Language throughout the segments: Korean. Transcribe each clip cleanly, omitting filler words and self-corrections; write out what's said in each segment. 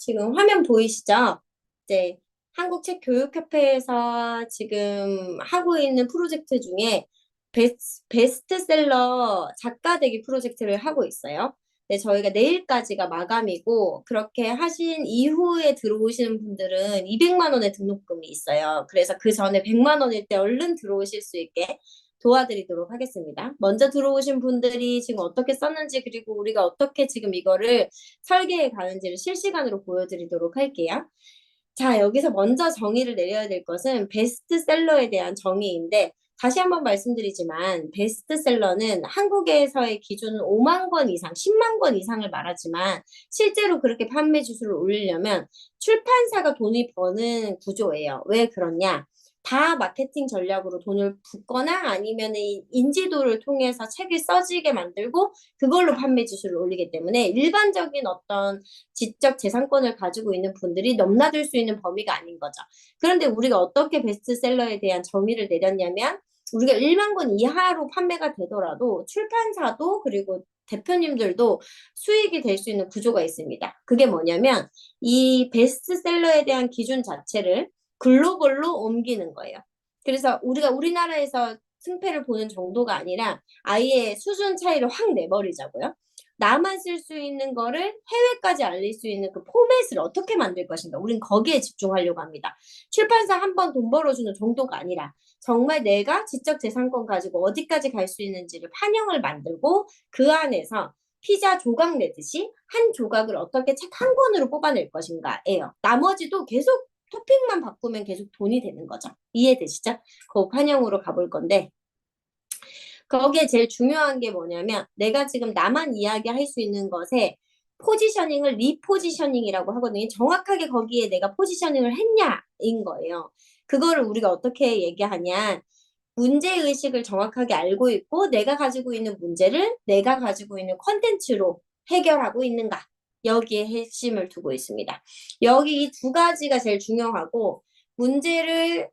지금 화면 보이시죠? 이제 한국책교육협회에서 지금 하고 있는 프로젝트 중에 베스트셀러 작가 되기 프로젝트를 하고 있어요. 네, 저희가 내일까지가 마감이고 그렇게 하신 이후에 들어오시는 분들은 200만 원의 등록금이 있어요. 그래서 그 전에 100만 원일 때 얼른 들어오실 수 있게 도와드리도록 하겠습니다. 먼저 들어오신 분들이 지금 어떻게 썼는지 그리고 우리가 어떻게 지금 이거를 설계해 가는지를 실시간으로 보여드리도록 할게요. 자, 여기서 먼저 정의를 내려야 될 것은 베스트셀러에 대한 정의인데 다시 한번 말씀드리지만 베스트셀러는 한국에서의 기준은 5만 권 이상, 10만 권 이상을 말하지만 실제로 그렇게 판매 주수를 올리려면 출판사가 돈이 버는 구조예요. 왜 그러냐? 다 마케팅 전략으로 돈을 붓거나 아니면 인지도를 통해서 책을 써지게 만들고 그걸로 판매 지수를 올리기 때문에 일반적인 어떤 지적 재산권을 가지고 있는 분들이 넘나들 수 있는 범위가 아닌 거죠. 그런데 우리가 어떻게 베스트셀러에 대한 정의를 내렸냐면 우리가 1만 권 이하로 판매가 되더라도 출판사도 그리고 대표님들도 수익이 될 수 있는 구조가 있습니다. 그게 뭐냐면 이 베스트셀러에 대한 기준 자체를 글로벌로 옮기는 거예요. 그래서 우리가 우리나라에서 승패를 보는 정도가 아니라 아예 수준 차이를 확 내버리자고요. 나만 쓸 수 있는 거를 해외까지 알릴 수 있는 그 포맷을 어떻게 만들 것인가. 우린 거기에 집중하려고 합니다. 출판사 한 번 돈 벌어주는 정도가 아니라 정말 내가 지적재산권 가지고 어디까지 갈 수 있는지를 판형을 만들고 그 안에서 피자 조각 내듯이 한 조각을 어떻게 책 한 권으로 뽑아낼 것인가예요. 나머지도 계속 토핑만 바꾸면 계속 돈이 되는 거죠. 이해되시죠? 그 판형으로 가볼 건데 거기에 제일 중요한 게 뭐냐면 내가 지금 나만 이야기할 수 있는 것에 포지셔닝을 리포지셔닝이라고 하거든요. 정확하게 거기에 내가 포지셔닝을 했냐인 거예요. 그거를 우리가 어떻게 얘기하냐. 문제의식을 정확하게 알고 있고 내가 가지고 있는 문제를 내가 가지고 있는 컨텐츠로 해결하고 있는가. 여기에 핵심을 두고 있습니다. 여기 이 두 가지가 제일 중요하고 문제를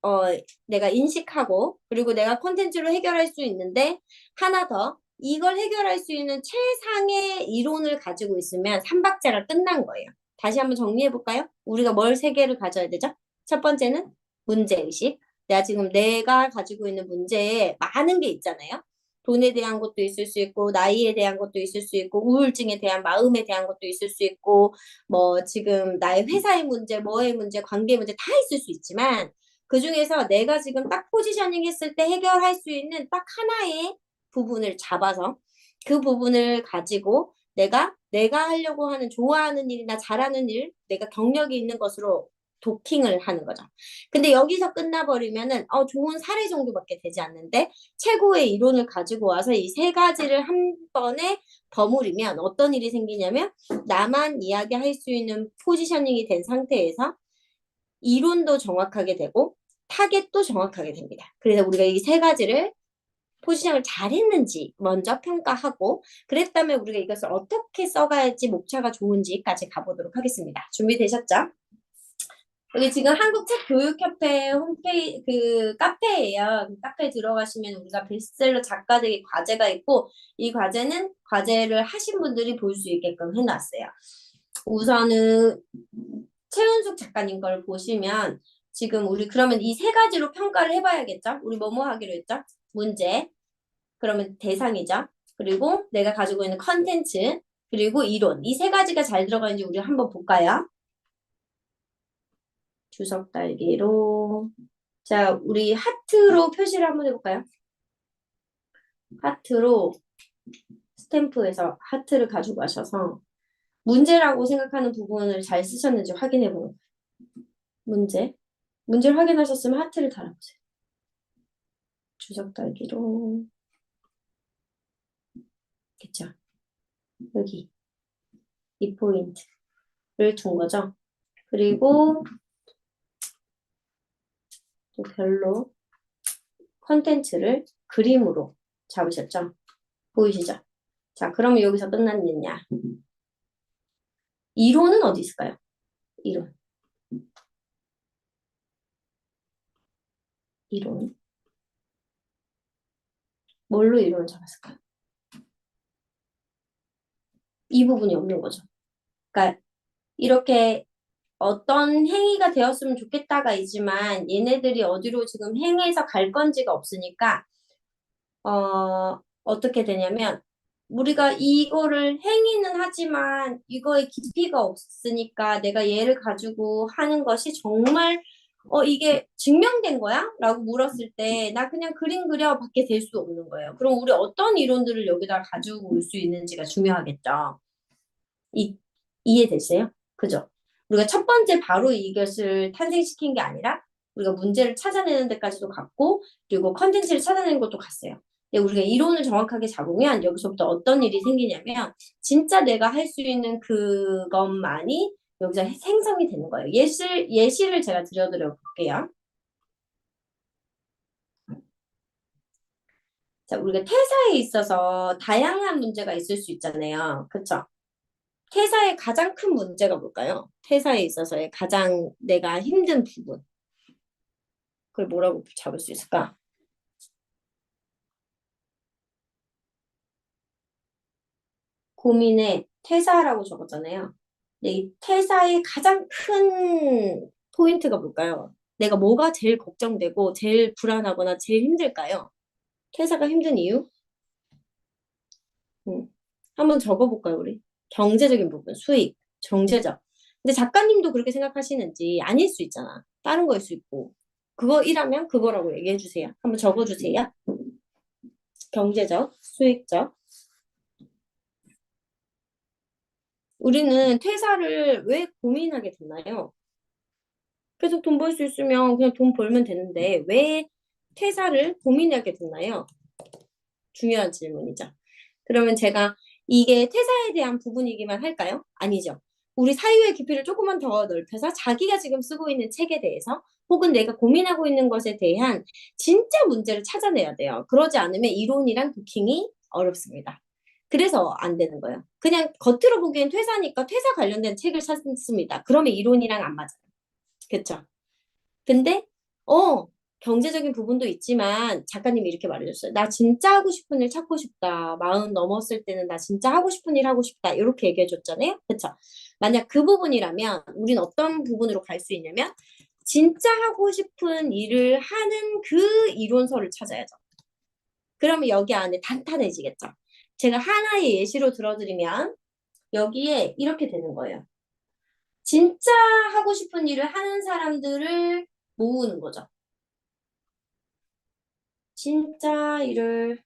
어, 내가 인식하고 그리고 내가 콘텐츠로 해결할 수 있는데 하나 더 이걸 해결할 수 있는 최상의 이론을 가지고 있으면 삼박자가 끝난 거예요. 다시 한번 정리해 볼까요? 우리가 뭘 세 개를 가져야 되죠? 첫 번째는 문제의식. 내가 지금 내가 가지고 있는 문제에 많은 게 있잖아요. 돈에 대한 것도 있을 수 있고 나이에 대한 것도 있을 수 있고 우울증에 대한 마음에 대한 것도 있을 수 있고 뭐 지금 나의 회사의 문제, 뭐의 문제, 관계의 문제 다 있을 수 있지만 그중에서 내가 지금 딱 포지셔닝 했을 때 해결할 수 있는 딱 하나의 부분을 잡아서 그 부분을 가지고 내가 하려고 하는 좋아하는 일이나 잘하는 일, 내가 경력이 있는 것으로 도킹을 하는 거죠. 근데 여기서 끝나버리면은 좋은 사례 정도밖에 되지 않는데 최고의 이론을 가지고 와서 이 세 가지를 한 번에 버무리면 어떤 일이 생기냐면 나만 이야기할 수 있는 포지셔닝이 된 상태에서 이론도 정확하게 되고 타겟도 정확하게 됩니다. 그래서 우리가 이 세 가지를 포지션을 잘했는지 먼저 평가하고 그랬다면 우리가 이것을 어떻게 써가야지 목차가 좋은지까지 가보도록 하겠습니다. 준비되셨죠? 여기 지금 한국책교육협회 홈페이지 그 카페예요. 그 카페에 들어가시면 우리가 베스트셀러 작가들의 과제가 있고 이 과제는 과제를 하신 분들이 볼 수 있게끔 해놨어요. 우선은 최은숙 작가님 걸 보시면 지금 우리 그러면 이 세 가지로 평가를 해봐야겠죠? 우리 뭐뭐 하기로 했죠? 문제, 그러면 대상이죠. 그리고 내가 가지고 있는 컨텐츠, 그리고 이론. 이 세 가지가 잘 들어가는지 우리 한번 볼까요? 주석 달기로. 자, 우리 하트로 표시를 한번 해볼까요? 하트로 스탬프에서 하트를 가지고 가셔서 문제라고 생각하는 부분을 잘 쓰셨는지 확인해 보는 거예요. 문제. 문제를 확인하셨으면 하트를 달아보세요. 주석 달기로. 그쵸? 여기 이 포인트를 둔 거죠. 그리고 또 별로 컨텐츠를 그림으로 잡으셨죠? 보이시죠? 자, 그러면 여기서 끝났느냐? 이론은 어디 있을까요? 이론. 이론. 뭘로 이론을 잡았을까요? 이 부분이 없는 거죠. 그러니까 이렇게 어떤 행위가 되었으면 좋겠다가 있지만 얘네들이 어디로 지금 행해서 갈 건지가 없으니까 어떻게 되냐면 우리가 이거를 행위는 하지만 이거에 깊이가 없으니까 내가 얘를 가지고 하는 것이 정말 이게 증명된 거야? 라고 물었을 때 나 그냥 그림 그려 밖에 될 수 없는 거예요. 그럼 우리 어떤 이론들을 여기다 가지고 올 수 있는지가 중요하겠죠. 이, 이해됐어요? 그죠? 우리가 첫 번째 바로 이것을 탄생시킨 게 아니라 우리가 문제를 찾아내는 데까지도 갔고 그리고 컨텐츠를 찾아내는 것도 갔어요. 근데 우리가 이론을 정확하게 잡으면 여기서부터 어떤 일이 생기냐면 진짜 내가 할 수 있는 그것만이 여기서 생성이 되는 거예요. 예시를 제가 드려드려 볼게요. 자, 우리가 퇴사에 있어서 다양한 문제가 있을 수 있잖아요. 그쵸? 퇴사의 가장 큰 문제가 뭘까요? 퇴사에 있어서의 가장 내가 힘든 부분. 그걸 뭐라고 잡을 수 있을까? 고민에 퇴사라고 적었잖아요. 근데 이 퇴사의 가장 큰 포인트가 뭘까요? 내가 뭐가 제일 걱정되고 제일 불안하거나 제일 힘들까요? 퇴사가 힘든 이유? 음. 한번 적어볼까요, 우리? 경제적인 부분, 수익, 경제적. 근데 작가님도 그렇게 생각하시는지 아닐 수 있잖아. 다른 거일 수 있고. 그거 이라면 그거라고 얘기해 주세요. 한번 적어주세요. 경제적, 수익적. 우리는 퇴사를 왜 고민하게 됐나요? 계속 돈 벌 수 있으면 그냥 돈 벌면 되는데 왜 퇴사를 고민하게 됐나요? 중요한 질문이죠. 그러면 제가 이게 퇴사에 대한 부분이기만 할까요? 아니죠. 우리 사유의 깊이를 조금만 더 넓혀서 자기가 지금 쓰고 있는 책에 대해서 혹은 내가 고민하고 있는 것에 대한 진짜 문제를 찾아내야 돼요. 그러지 않으면 이론이랑 도킹이 어렵습니다. 그래서 안 되는 거예요. 그냥 겉으로 보기엔 퇴사니까 퇴사 관련된 책을 찾습니다. 그러면 이론이랑 안 맞아요. 그렇죠? 근데 경제적인 부분도 있지만 작가님이 이렇게 말해줬어요. 나 진짜 하고 싶은 일 찾고 싶다. 마흔 넘었을 때는 나 진짜 하고 싶은 일 하고 싶다. 이렇게 얘기해줬잖아요. 그쵸? 만약 그 부분이라면 우린 어떤 부분으로 갈 수 있냐면 진짜 하고 싶은 일을 하는 그 이론서를 찾아야죠. 그러면 여기 안에 단단해지겠죠. 제가 하나의 예시로 들어드리면 여기에 이렇게 되는 거예요. 진짜 하고 싶은 일을 하는 사람들을 모으는 거죠. 진짜 일을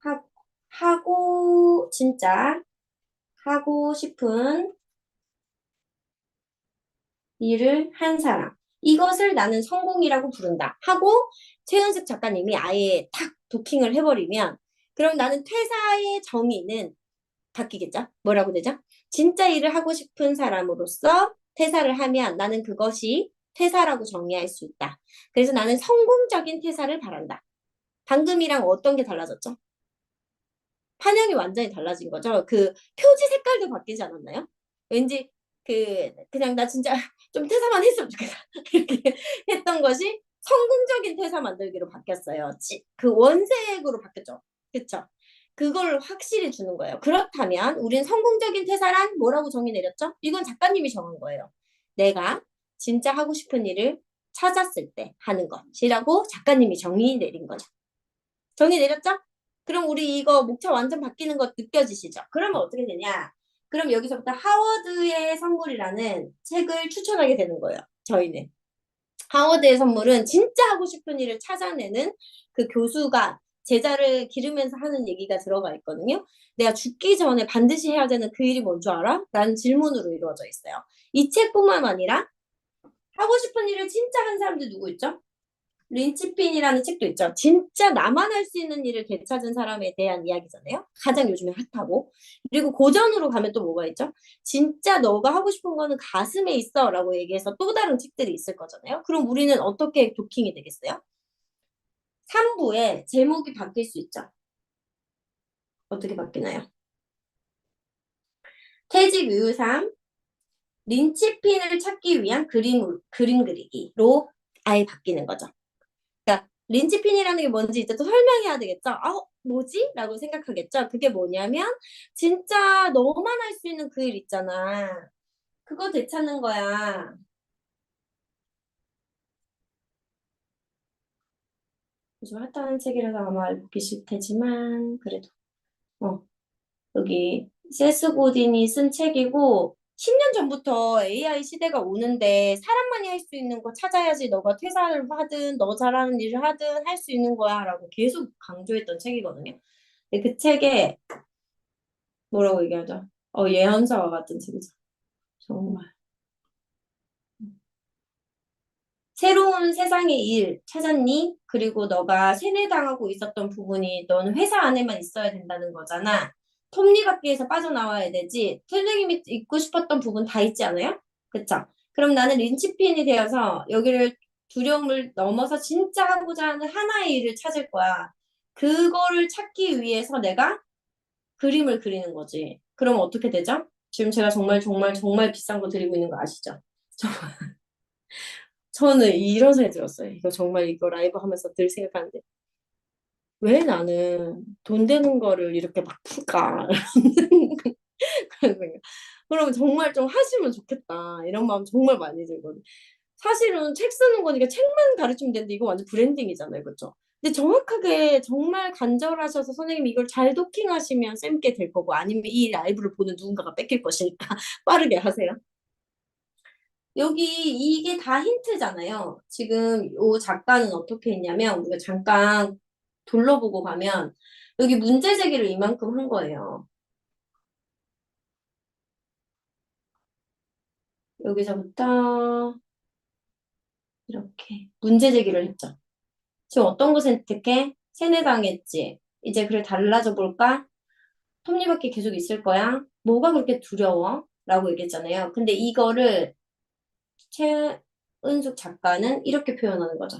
하, 하고, 진짜 하고 싶은 일을 한 사람. 이것을 나는 성공이라고 부른다. 하고, 최은숙 작가님이 아예 탁 도킹을 해버리면, 그럼 나는 퇴사의 정의는 바뀌겠죠? 뭐라고 되죠? 진짜 일을 하고 싶은 사람으로서 퇴사를 하면 나는 그것이 퇴사라고 정의할 수 있다. 그래서 나는 성공적인 퇴사를 바란다. 방금이랑 어떤 게 달라졌죠? 판형이 완전히 달라진 거죠. 그 표지 색깔도 바뀌지 않았나요? 왠지 그냥 나 진짜 좀 퇴사만 했으면 좋겠다 이렇게 했던 것이 성공적인 퇴사 만들기로 바뀌었어요. 그 원색으로 바뀌었죠. 그쵸? 그걸 확실히 주는 거예요. 그렇다면 우린 성공적인 퇴사란 뭐라고 정의 내렸죠? 이건 작가님이 정한 거예요. 내가 진짜 하고 싶은 일을 찾았을 때 하는 것이라고 작가님이 정의 내린 거죠. 정의 내렸죠? 그럼 우리 이거 목차 완전 바뀌는 거 느껴지시죠? 그러면 어떻게 되냐? 그럼 여기서부터 하워드의 선물이라는 책을 추천하게 되는 거예요. 저희는. 하워드의 선물은 진짜 하고 싶은 일을 찾아내는 그 교수가 제자를 기르면서 하는 얘기가 들어가 있거든요. 내가 죽기 전에 반드시 해야 되는 그 일이 뭔 줄 알아? 라는 질문으로 이루어져 있어요. 이 책뿐만 아니라 하고 싶은 일을 진짜 한 사람들 누구 있죠? 린치핀이라는 책도 있죠. 진짜 나만 할 수 있는 일을 되찾은 사람에 대한 이야기잖아요. 가장 요즘에 핫하고. 그리고 고전으로 가면 또 뭐가 있죠? 진짜 너가 하고 싶은 거는 가슴에 있어 라고 얘기해서 또 다른 책들이 있을 거잖아요. 그럼 우리는 어떻게 도킹이 되겠어요? 3부에 제목이 바뀔 수 있죠. 어떻게 바뀌나요? 퇴직 유유삼, 린치핀을 찾기 위한 그림 그리기로 아예 바뀌는 거죠. 그러니까 린치핀이라는 게 뭔지 이제 또 설명해야 되겠죠? 뭐지? 라고 생각하겠죠? 그게 뭐냐면, 진짜 너만 할 수 있는 그 일 있잖아. 그거 되찾는 거야. 좀 핫한 책이라서 아마 읽기 싫대지만, 그래도. 어, 여기, 세스 고딘이 쓴 책이고, 10년 전부터 AI 시대가 오는데, 사람만이 할 수 있는 거 찾아야지 너가 퇴사를 하든, 너 잘하는 일을 하든 할 수 있는 거야. 라고 계속 강조했던 책이거든요. 근데 그 책에 뭐라고 얘기하죠? 예언서와 같은 책이죠. 정말. 새로운 세상의 일 찾았니? 그리고 너가 세뇌당하고 있었던 부분이 너는 회사 안에만 있어야 된다는 거잖아. 톱니바퀴에서 빠져나와야 되지. 선생님이 있고 싶었던 부분 다 있지 않아요? 그쵸? 그럼 나는 린치핀이 되어서 여기를 두려움을 넘어서 진짜 하고자 하는 하나의 일을 찾을 거야. 그거를 찾기 위해서 내가 그림을 그리는 거지. 그럼 어떻게 되죠? 지금 제가 정말 정말 정말 비싼 거 드리고 있는 거 아시죠? 저는 이런 생각이 들었어요. 이거 정말 이거 라이브 하면서 늘 생각하는데 왜 나는 돈 되는 거를 이렇게 막 풀까? 그런 생각. 그러면 정말 좀 하시면 좋겠다. 이런 마음 정말 많이 들거든요. 사실은 책 쓰는 거니까 책만 가르치면 되는데 이거 완전 브랜딩이잖아요. 그렇죠? 근데 정확하게 정말 간절하셔서 선생님이 이걸 잘 도킹하시면 쌤게 될 거고 아니면 이 라이브를 보는 누군가가 뺏길 것이니까 빠르게 하세요. 여기 이게 다 힌트잖아요. 지금 이 작가는 어떻게 했냐면 우리가 잠깐 둘러보고 가면 여기 문제 제기를 이만큼 한 거예요. 여기서부터 이렇게 문제 제기를 했죠. 지금 어떤 거 선택해? 세뇌당했지. 이제 그래 달라져 볼까? 톱니바퀴 계속 있을 거야? 뭐가 그렇게 두려워? 라고 얘기했잖아요. 근데 이거를 최은숙 작가는 이렇게 표현하는 거죠.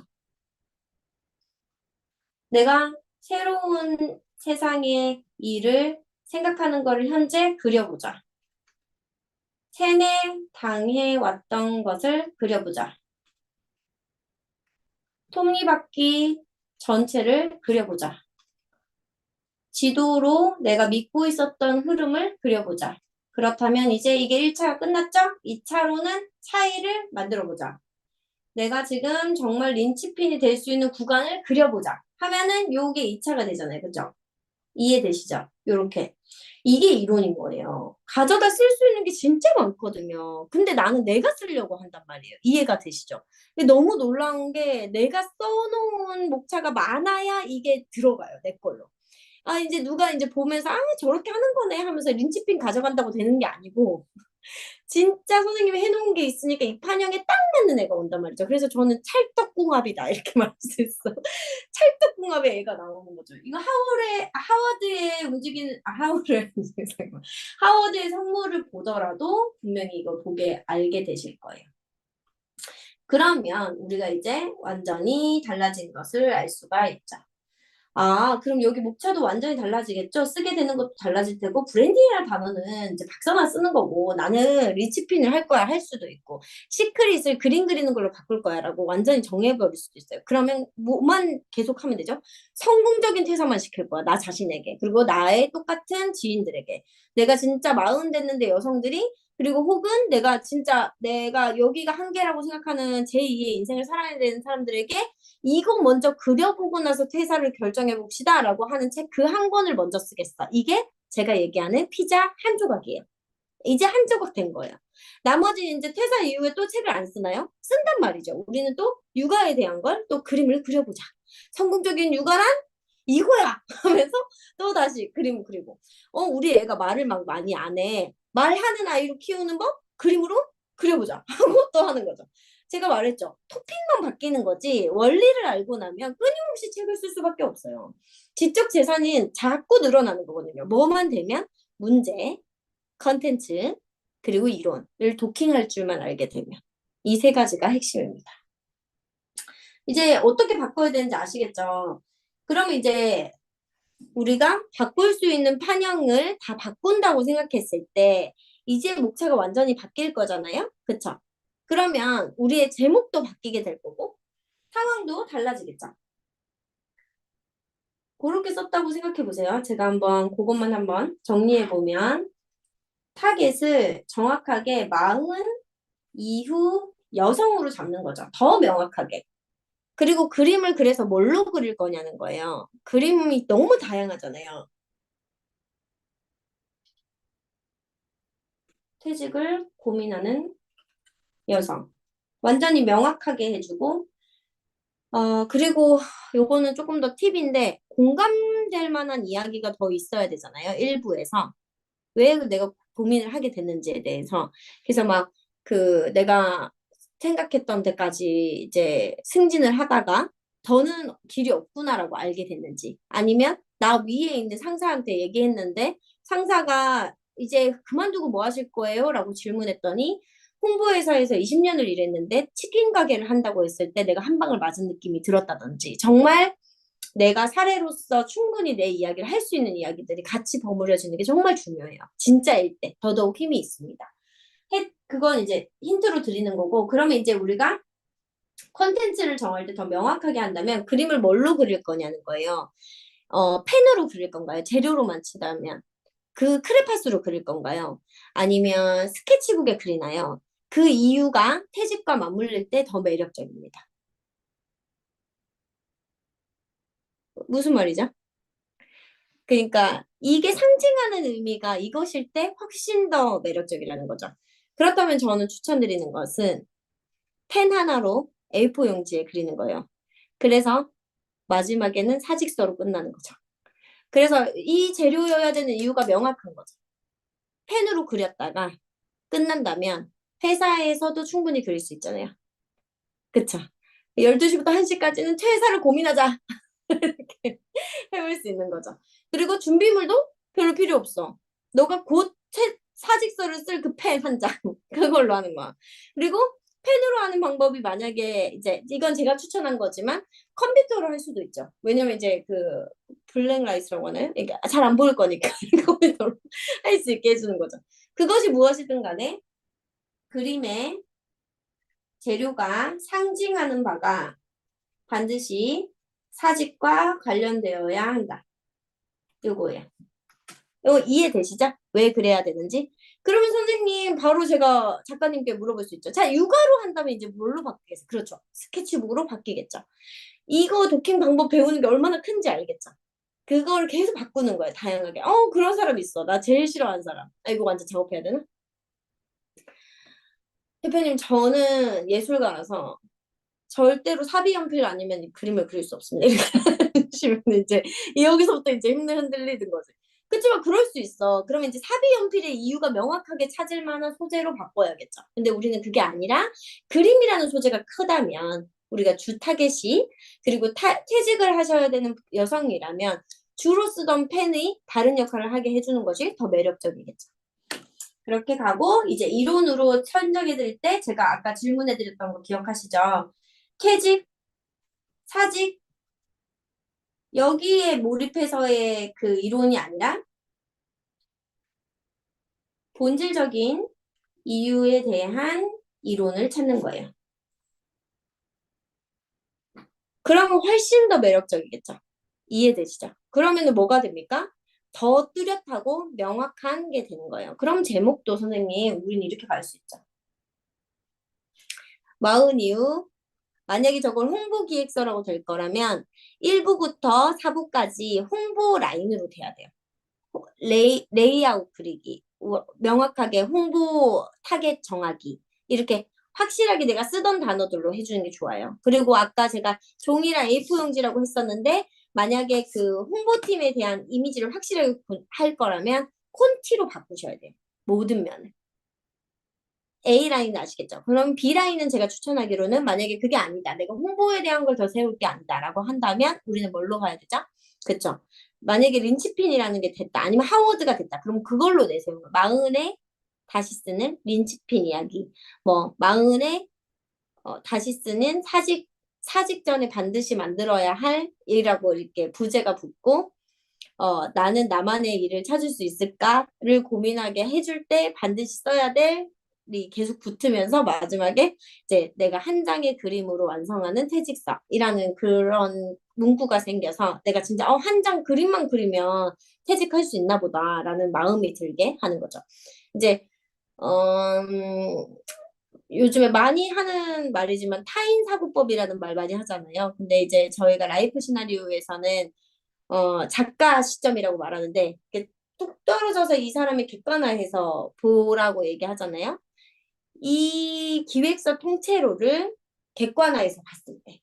내가 새로운 세상의 일을 생각하는 거를 현재 그려보자. 세뇌 당해왔던 것을 그려보자. 톱니바퀴 전체를 그려보자. 지도로 내가 믿고 있었던 흐름을 그려보자. 그렇다면 이제 이게 1차가 끝났죠? 2차로는 차이를 만들어보자. 내가 지금 정말 린치핀이 될 수 있는 구간을 그려보자. 하면은 요게 2차가 되잖아요. 그죠? 이해되시죠? 요렇게. 이게 이론인 거예요. 가져다 쓸 수 있는 게 진짜 많거든요. 근데 나는 내가 쓰려고 한단 말이에요. 이해가 되시죠? 근데 너무 놀라운 게 내가 써놓은 목차가 많아야 이게 들어가요. 내 걸로. 이제 누가 이제 보면서, 저렇게 하는 거네 하면서 린치핀 가져간다고 되는 게 아니고, 진짜 선생님이 해놓은 게 있으니까 이 판형에 딱 맞는 애가 온단 말이죠. 그래서 저는 찰떡궁합이다. 이렇게 말할 수 있어. 찰떡궁합의 애가 나오는 거죠. 이거 하워드의 움직이는, 하워드의, 하워드의 선물을 보더라도 분명히 이거 보게 알게 되실 거예요. 그러면 우리가 이제 완전히 달라진 것을 알 수가 있죠. 그럼 여기 목차도 완전히 달라지겠죠? 쓰게 되는 것도 달라질 테고, 브랜딩이라는 단어는 이제 박사만 쓰는 거고, 나는 리치핀을 할 거야, 할 수도 있고, 시크릿을 그림 그리는 걸로 바꿀 거야, 라고 완전히 정해버릴 수도 있어요. 그러면 뭐만 계속 하면 되죠? 성공적인 퇴사만 시킬 거야, 나 자신에게. 그리고 나의 똑같은 지인들에게. 내가 진짜 마흔 됐는데 여성들이 그리고 혹은 내가 여기가 한계라고 생각하는 제2의 인생을 살아야 되는 사람들에게 이거 먼저 그려보고 나서 퇴사를 결정해 봅시다 라고 하는 책 그 한 권을 먼저 쓰겠어. 이게 제가 얘기하는 피자 한 조각이에요. 이제 한 조각 된 거예요. 나머지 이제 퇴사 이후에 또 책을 안 쓰나요? 쓴단 말이죠. 우리는 또 육아에 대한 걸 또 그림을 그려보자. 성공적인 육아란 이거야 하면서 또 다시 그림 그리고 우리 애가 말을 막 많이 안 해. 말하는 아이로 키우는 법 그림으로 그려보자 하고 또 하는 거죠. 제가 말했죠. 토핑만 바뀌는 거지 원리를 알고 나면 끊임없이 책을 쓸 수밖에 없어요. 지적 재산은 자꾸 늘어나는 거거든요. 뭐만 되면 문제, 컨텐츠, 그리고 이론을 도킹할 줄만 알게 되면 이 세 가지가 핵심입니다. 이제 어떻게 바꿔야 되는지 아시겠죠? 그러면 이제 우리가 바꿀 수 있는 판형을 다 바꾼다고 생각했을 때 이제 목차가 완전히 바뀔 거잖아요. 그쵸? 그러면 우리의 제목도 바뀌게 될 거고 상황도 달라지겠죠. 그렇게 썼다고 생각해 보세요. 제가 한번 그것만 한번 정리해 보면 타겟을 정확하게 마흔 이후 여성으로 잡는 거죠. 더 명확하게. 그리고 그림을 그래서 뭘로 그릴 거냐는 거예요. 그림이 너무 다양하잖아요. 퇴직을 고민하는 여성. 완전히 명확하게 해주고, 그리고 요거는 조금 더 팁인데, 공감될 만한 이야기가 더 있어야 되잖아요. 일부에서. 왜 내가 고민을 하게 됐는지에 대해서. 그래서 막, 내가 생각했던 데까지 이제 승진을 하다가, 더는 길이 없구나라고 알게 됐는지. 아니면, 나 위에 있는 상사한테 얘기했는데, 상사가 이제 그만두고 뭐 하실 거예요? 라고 질문했더니, 홍보회사에서 20년을 일했는데 치킨 가게를 한다고 했을 때 내가 한 방을 맞은 느낌이 들었다든지 정말 내가 사례로서 충분히 내 이야기를 할 수 있는 이야기들이 같이 버무려지는 게 정말 중요해요. 진짜일 때 더더욱 힘이 있습니다. 그건 이제 힌트로 드리는 거고 그러면 이제 우리가 컨텐츠를 정할 때 더 명확하게 한다면 그림을 뭘로 그릴 거냐는 거예요. 펜으로 그릴 건가요? 재료로만 치다면 그 크레파스로 그릴 건가요? 아니면 스케치북에 그리나요? 그 이유가 태집과 맞물릴 때 더 매력적입니다. 무슨 말이죠? 그러니까 이게 상징하는 의미가 이것일 때 훨씬 더 매력적이라는 거죠. 그렇다면 저는 추천드리는 것은 펜 하나로 A4 용지에 그리는 거예요. 그래서 마지막에는 사직서로 끝나는 거죠. 그래서 이 재료여야 되는 이유가 명확한 거죠. 펜으로 그렸다가 끝난다면 회사에서도 충분히 그릴 수 있잖아요. 그쵸? 12시부터 1시까지는 퇴사를 고민하자. 이렇게 해볼 수 있는 거죠. 그리고 준비물도 별로 필요 없어. 너가 곧 사직서를 쓸 그 펜 한 장. 그걸로 하는 거야. 그리고 펜으로 하는 방법이 만약에 이제 이건 제가 추천한 거지만 컴퓨터로 할 수도 있죠. 왜냐면 이제 블랙라이트라고 하나요? 그러니까 잘 안 보일 거니까 컴퓨터로 할 수 있게 해주는 거죠. 그것이 무엇이든 간에 그림의 재료가 상징하는 바가 반드시 사직과 관련되어야 한다. 요거예요. 이거 이해되시죠? 왜 그래야 되는지? 그러면 선생님 바로 제가 작가님께 물어볼 수 있죠. 자, 육아로 한다면 이제 뭘로 바뀌겠어요? 그렇죠. 스케치북으로 바뀌겠죠. 이거 도킹 방법 배우는 게 얼마나 큰지 알겠죠? 그걸 계속 바꾸는 거예요. 다양하게. 그런 사람 있어. 나 제일 싫어하는 사람. 아, 이거 완전 작업해야 되나? 대표님, 저는 예술가라서 절대로 사비연필 아니면 이 그림을 그릴 수 없습니다. 이렇게 하시면 이제 여기서부터 이제 힘을 흔들리는 거지. 그치만 그럴 수 있어. 그러면 이제 사비연필의 이유가 명확하게 찾을 만한 소재로 바꿔야겠죠. 근데 우리는 그게 아니라 그림이라는 소재가 크다면 우리가 주 타겟이 그리고 퇴직을 하셔야 되는 여성이라면 주로 쓰던 펜의 다른 역할을 하게 해주는 것이 더 매력적이겠죠. 그렇게 가고 이제 이론으로 설정해 드릴 때 제가 아까 질문해 드렸던 거 기억하시죠? 퇴직, 사직 여기에 몰입해서의 그 이론이 아니라 본질적인 이유에 대한 이론을 찾는 거예요. 그러면 훨씬 더 매력적이겠죠. 이해되시죠? 그러면은 뭐가 됩니까? 더 뚜렷하고 명확한 게 되는 거예요. 그럼 제목도 선생님, 우리는 이렇게 갈 수 있죠. 마흔 이후 만약에 저걸 홍보기획서라고 될 거라면 1부부터 4부까지 홍보 라인으로 돼야 돼요. 레이아웃 그리기, 명확하게 홍보 타겟 정하기, 이렇게 확실하게 내가 쓰던 단어들로 해주는 게 좋아요. 그리고 아까 제가 종이랑 A4 용지라고 했었는데, 만약에 그 홍보팀에 대한 이미지를 확실하게 할 거라면 콘티로 바꾸셔야 돼요. 모든 면을. A라인 아시겠죠? 그럼 B라인은 제가 추천하기로는 만약에 그게 아니다. 내가 홍보에 대한 걸 더 세울 게 아니다라고 한다면 우리는 뭘로 가야 되죠? 그쵸? 만약에 린치핀이라는 게 됐다. 아니면 하워드가 됐다. 그럼 그걸로 내세우는 거. 마흔에 다시 쓰는 린치핀 이야기. 뭐 마흔에 다시 쓰는 사직 전에 반드시 만들어야 할 일이라고 이렇게 부제가 붙고 나는 나만의 일을 찾을 수 있을까를 고민하게 해줄 때 반드시 써야 될 계속 붙으면서 마지막에 이제 내가 한 장의 그림으로 완성하는 퇴직서이라는 그런 문구가 생겨서 내가 진짜 한 장 그림만 그리면 퇴직할 수 있나 보다라는 마음이 들게 하는 거죠. 이제 요즘에 많이 하는 말이지만 타인 사고법이라는 말 많이 하잖아요. 근데 이제 저희가 라이프 시나리오에서는 작가 시점이라고 말하는데 이렇게 뚝 떨어져서 이 사람의 객관화해서 보라고 얘기하잖아요. 이 기획서 통째로를 객관화해서 봤을 때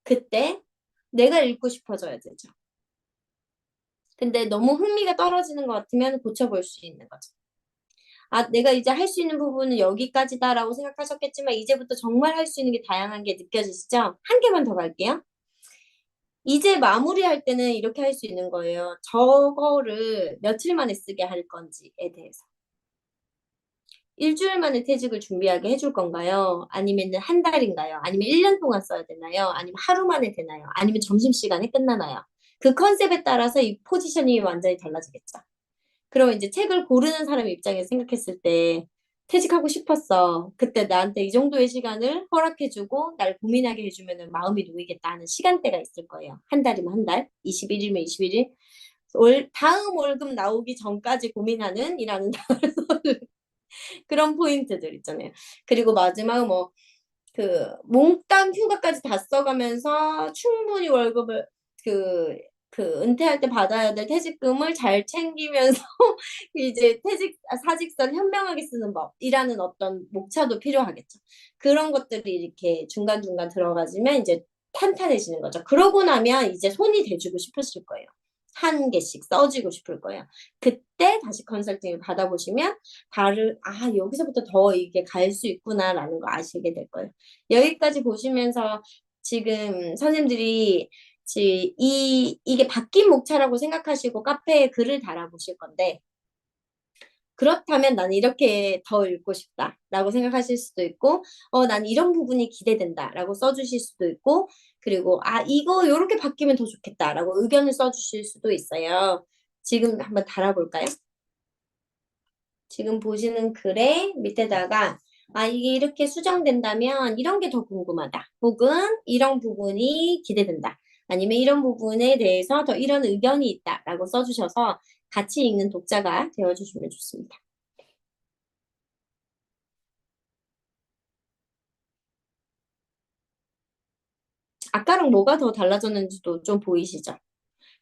그때 내가 읽고 싶어져야 되죠. 근데 너무 흥미가 떨어지는 것 같으면 고쳐볼 수 있는 거죠. 아, 내가 이제 할 수 있는 부분은 여기까지다라고 생각하셨겠지만 이제부터 정말 할 수 있는 게 다양한 게 느껴지시죠? 한 개만 더 갈게요. 이제 마무리할 때는 이렇게 할 수 있는 거예요. 저거를 며칠 만에 쓰게 할 건지에 대해서. 일주일 만에 퇴직을 준비하게 해줄 건가요? 아니면 한 달인가요? 아니면 1년 동안 써야 되나요? 아니면 하루 만에 되나요? 아니면 점심시간에 끝나나요? 그 컨셉에 따라서 이 포지셔닝이 완전히 달라지겠죠. 그러면 이제 책을 고르는 사람 입장에서 생각했을 때 퇴직하고 싶었어. 그때 나한테 이 정도의 시간을 허락해주고 날 고민하게 해주면 마음이 놓이겠다 하는 시간대가 있을 거예요. 한 달이면 한 달, 21일이면 21일. 다음 월급 나오기 전까지 고민하는 이라는 그런 포인트들 있잖아요. 그리고 마지막 몽땅 휴가까지 다 써가면서 충분히 월급을 은퇴할 때 받아야 될 퇴직금을 잘 챙기면서 이제 사직서를 현명하게 쓰는 법이라는 어떤 목차도 필요하겠죠. 그런 것들이 이렇게 중간중간 들어가지면 이제 탄탄해지는 거죠. 그러고 나면 이제 손이 대주고 싶으실 거예요. 한 개씩 써주고 싶을 거예요. 그때 다시 컨설팅을 받아보시면 여기서부터 더 이게 갈 수 있구나라는 거 아시게 될 거예요. 여기까지 보시면서 지금 선생님들이 이게 바뀐 목차라고 생각하시고 카페에 글을 달아보실 건데, 그렇다면 나는 이렇게 더 읽고 싶다라고 생각하실 수도 있고, 난 이런 부분이 기대된다라고 써주실 수도 있고, 그리고 이거 이렇게 바뀌면 더 좋겠다라고 의견을 써주실 수도 있어요. 지금 한번 달아볼까요? 지금 보시는 글의 밑에다가 이게 이렇게 수정된다면 이런 게 더 궁금하다. 혹은 이런 부분이 기대된다. 아니면 이런 부분에 대해서 더 이런 의견이 있다라고 써주셔서 같이 읽는 독자가 되어주시면 좋습니다. 아까랑 뭐가 더 달라졌는지도 좀 보이시죠?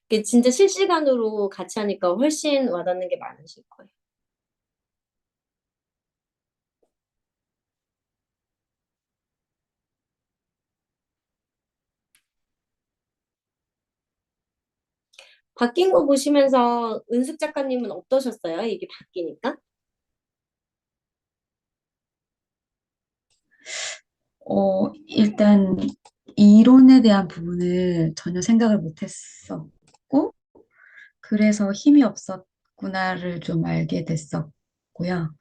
이게 진짜 실시간으로 같이 하니까 훨씬 와닿는 게 많으실 거예요. 바뀐 거 보시면서 은숙 작가님은 어떠셨어요? 이게 바뀌니까? 일단 이론에 대한 부분을 전혀 생각을 못했었고, 그래서 힘이 없었구나를 좀 알게 됐었고요.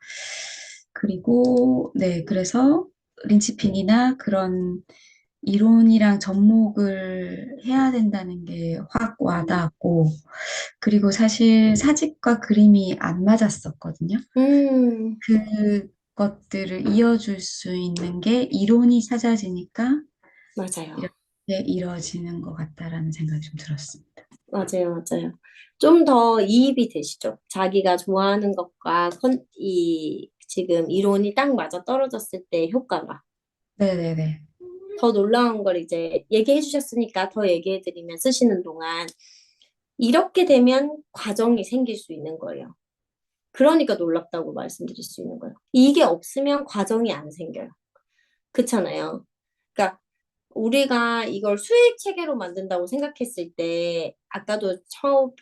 그리고, 네, 그래서 린치핀이나 그런 이론이랑 접목을 해야 된다는 게 확 와닿았고, 그리고 사실 사직과 그림이 안 맞았었거든요. 음, 그것들을 이어줄 수 있는 게 이론이 찾아지니까 맞아요. 이렇게 이루어지는 것 같다라는 생각이 좀 들었습니다. 맞아요, 맞아요. 좀 더 이입이 되시죠? 자기가 좋아하는 것과 지금 이론이 딱 맞아 떨어졌을 때 효과가. 네네네. 더 놀라운 걸 이제 얘기해 주셨으니까 더 얘기해 드리면 쓰시는 동안 이렇게 되면 과정이 생길 수 있는 거예요. 그러니까 놀랍다고 말씀드릴 수 있는 거예요. 이게 없으면 과정이 안 생겨요. 그렇잖아요. 그러니까 우리가 이걸 수익 체계로 만든다고 생각했을 때, 아까도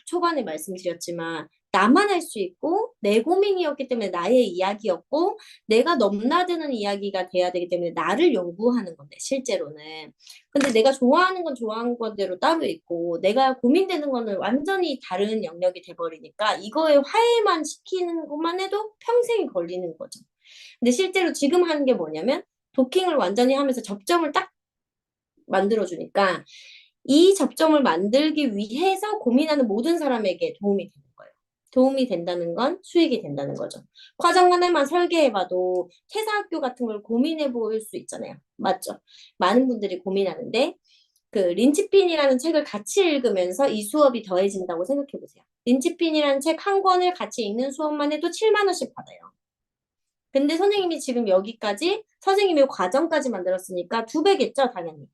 초반에 말씀드렸지만, 나만 할 수 있고, 내 고민이었기 때문에 나의 이야기였고, 내가 넘나드는 이야기가 돼야 되기 때문에 나를 연구하는 건데, 실제로는. 근데 내가 좋아하는 건 좋아하는 건대로 따로 있고, 내가 고민되는 거는 완전히 다른 영역이 돼버리니까, 이거에 화해만 시키는 것만 해도 평생이 걸리는 거죠. 근데 실제로 지금 하는 게 뭐냐면, 도킹을 완전히 하면서 접점을 딱 만들어주니까 이 접점을 만들기 위해서 고민하는 모든 사람에게 도움이 되는 거예요. 도움이 된다는 건 수익이 된다는 거죠. 과정만에만 설계해봐도 퇴사학교 같은 걸 고민해 볼 수 있잖아요. 맞죠? 많은 분들이 고민하는데 그 린치핀이라는 책을 같이 읽으면서 이 수업이 더해진다고 생각해 보세요. 린치핀이라는 책 한 권을 같이 읽는 수업만 해도 7만 원씩 받아요. 근데 선생님이 지금 여기까지 선생님의 과정까지 만들었으니까 두 배겠죠, 당연히.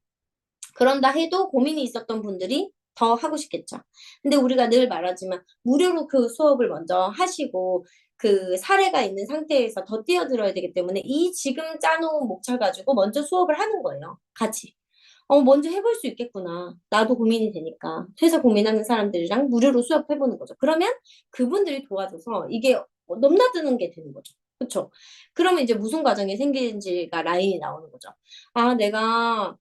그런다 해도 고민이 있었던 분들이 더 하고 싶겠죠. 근데 우리가 늘 말하지만 무료로 그 수업을 먼저 하시고 그 사례가 있는 상태에서 더 뛰어들어야 되기 때문에 이 지금 짜놓은 목차 가지고 먼저 수업을 하는 거예요. 같이. 먼저 해볼 수 있겠구나. 나도 고민이 되니까. 퇴사 고민하는 사람들이랑 무료로 수업해보는 거죠. 그러면 그분들이 도와줘서 이게 넘나드는 게 되는 거죠. 그렇죠? 그러면 이제 무슨 과정이 생기는지가 라인이 나오는 거죠. 아, 내가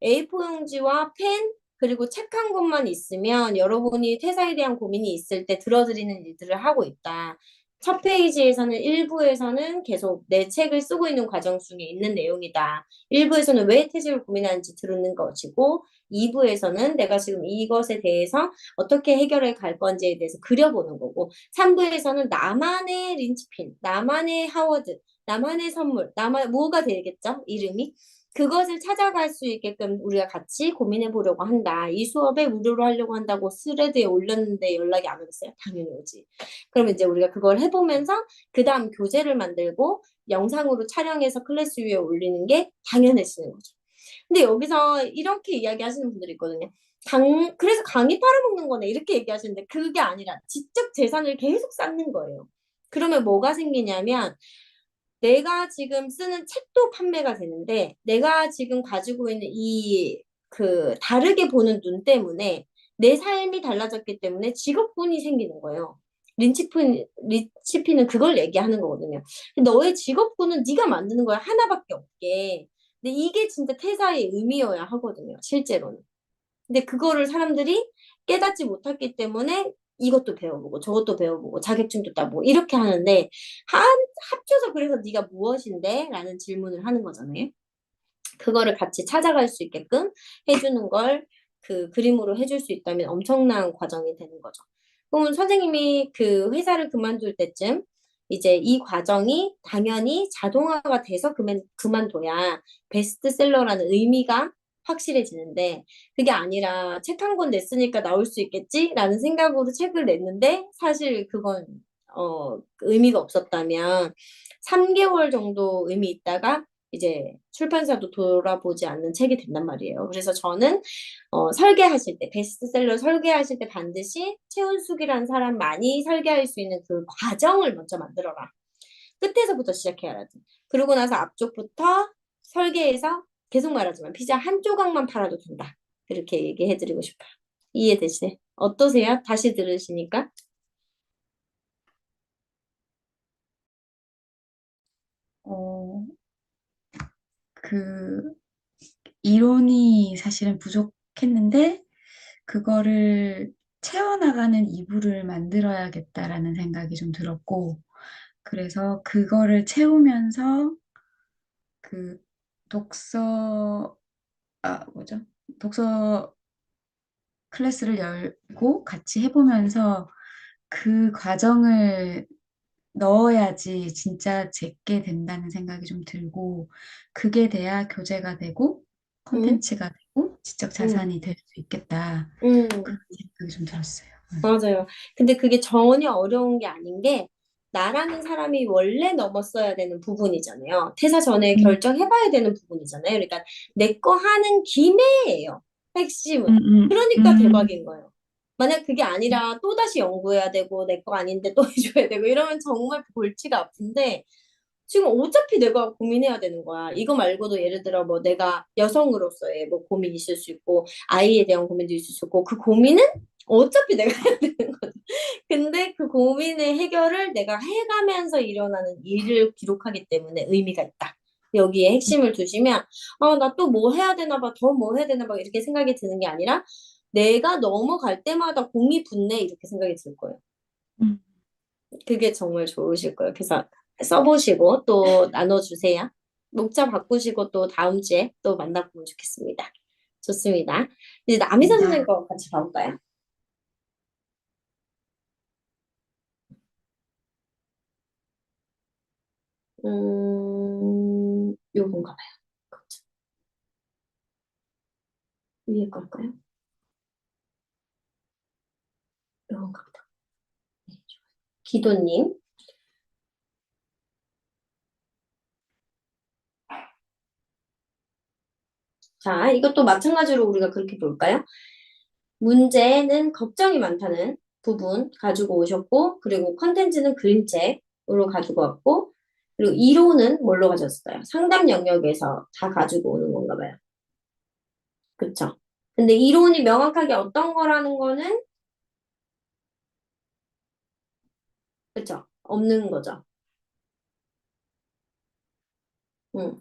A4 용지와 펜, 그리고 책 한 권만 있으면 여러분이 퇴사에 대한 고민이 있을 때 들어드리는 일들을 하고 있다. 첫 페이지에서는 일부에서는 계속 내 책을 쓰고 있는 과정 중에 있는 내용이다. 일부에서는 왜 퇴직을 고민하는지 들은 것이고, 2부에서는 내가 지금 이것에 대해서 어떻게 해결해 갈 건지에 대해서 그려보는 거고, 3부에서는 나만의 린치핀, 나만의 하워드, 나만의 선물, 나만 뭐가 되겠죠? 이름이. 그것을 찾아갈 수 있게끔 우리가 같이 고민해 보려고 한다. 이 수업에 무료로 하려고 한다고 스레드에 올렸는데 연락이 안 오겠어요? 당연히 오지. 그럼 이제 우리가 그걸 해보면서 그 다음 교재를 만들고 영상으로 촬영해서 클래스 위에 올리는 게 당연해지는 거죠. 근데 여기서 이렇게 이야기하시는 분들이 있거든요. 그래서 강의 팔아먹는 거네. 이렇게 얘기하시는데 그게 아니라 지적 재산을 계속 쌓는 거예요. 그러면 뭐가 생기냐면 내가 지금 쓰는 책도 판매가 되는데 내가 지금 가지고 있는 이 다르게 보는 눈 때문에 내 삶이 달라졌기 때문에 직업군이 생기는 거예요. 린치피는 그걸 얘기하는 거거든요. 너의 직업군은 네가 만드는 거야. 하나밖에 없게. 근데 이게 진짜 퇴사의 의미여야 하거든요. 실제로는. 근데 그거를 사람들이 깨닫지 못했기 때문에 이것도 배워보고 저것도 배워보고 자격증도 따보고 이렇게 하는데 한 합쳐서 그래서 네가 무엇인데? 라는 질문을 하는 거잖아요. 그거를 같이 찾아갈 수 있게끔 해주는 걸 그 그림으로 해줄 수 있다면 엄청난 과정이 되는 거죠. 그러면 선생님이 그 회사를 그만둘 때쯤 이제 이 과정이 당연히 자동화가 돼서 그만둬야 베스트셀러라는 의미가 확실해지는데 그게 아니라 책 한 권 냈으니까 나올 수 있겠지라는 생각으로 책을 냈는데 사실 그건 의미가 없었다면 3개월 정도 의미 있다가 이제 출판사도 돌아보지 않는 책이 된단 말이에요. 그래서 저는 설계하실 때 베스트셀러 설계하실 때 반드시 최은숙이라는 사람만이 설계할 수 있는 그 과정을 먼저 만들어라. 끝에서부터 시작해야지. 그러고 나서 앞쪽부터 설계해서 계속 말하지만 피자 한 조각만 팔아도 된다. 그렇게 얘기해드리고 싶어요. 이해되시네? 어떠세요? 다시 들으시니까? 어, 그 이론이 사실은 부족했는데 그거를 채워나가는 이불을 만들어야겠다라는 생각이 좀 들었고, 그래서 그거를 채우면서 그 독서, 뭐죠? 독서 클래스를 열고 같이 해보면서 그 과정을 넣어야지 진짜 제게 된다는 생각이 좀 들고, 그게 돼야 교재가 되고, 응? 컨텐츠가 되고, 지적 응, 자산이 될 수 있겠다. 응. 그런 생각이 좀 들었어요. 맞아요. 근데 그게 전혀 어려운 게 아닌 게 나라는 사람이 원래 넘었어야 되는 부분이잖아요. 퇴사 전에 음, 결정해봐야 되는 부분이잖아요. 그러니까 내 거 하는 김에예요. 핵심은. 음, 그러니까 대박인 거예요. 만약 그게 아니라 또다시 연구해야 되고 내 거 아닌데 또 해줘야 되고 이러면 정말 골치가 아픈데 지금 어차피 내가 고민해야 되는 거야. 이거 말고도 예를 들어 뭐 내가 여성으로서의 뭐 고민이 있을 수 있고 아이에 대한 고민도 있을 수 있고 그 고민은 어차피 내가 해야 되는 거지. 근데 그 고민의 해결을 내가 해가면서 일어나는 일을 기록하기 때문에 의미가 있다. 여기에 핵심을 두시면 나 또 뭐 해야 되나 봐, 더 뭐 해야 되나 봐 이렇게 생각이 드는 게 아니라 내가 넘어갈 때마다 공이 붙네 이렇게 생각이 들 거예요. 음. 그게 정말 좋으실 거예요. 그래서 써보시고 또 나눠주세요. 목차 바꾸시고 또 다음 주에 또 만나보면 좋겠습니다. 좋습니다. 이제 남희 선생님 감사합니다. 거 같이 봐볼까요? 요건가 봐요. 그렇죠. 위에 걸까요? 요건가 보다. 네, 좋아요. 기도님. 자, 이것도 마찬가지로 우리가 그렇게 볼까요? 문제는 걱정이 많다는 부분 가지고 오셨고, 그리고 컨텐츠는 그림책으로 가지고 왔고, 그리고 이론은 뭘로 가졌어요? 상담 영역에서 다 가지고 오는 건가 봐요. 그쵸? 근데 이론이 명확하게 어떤 거라는 거는, 그쵸? 없는 거죠.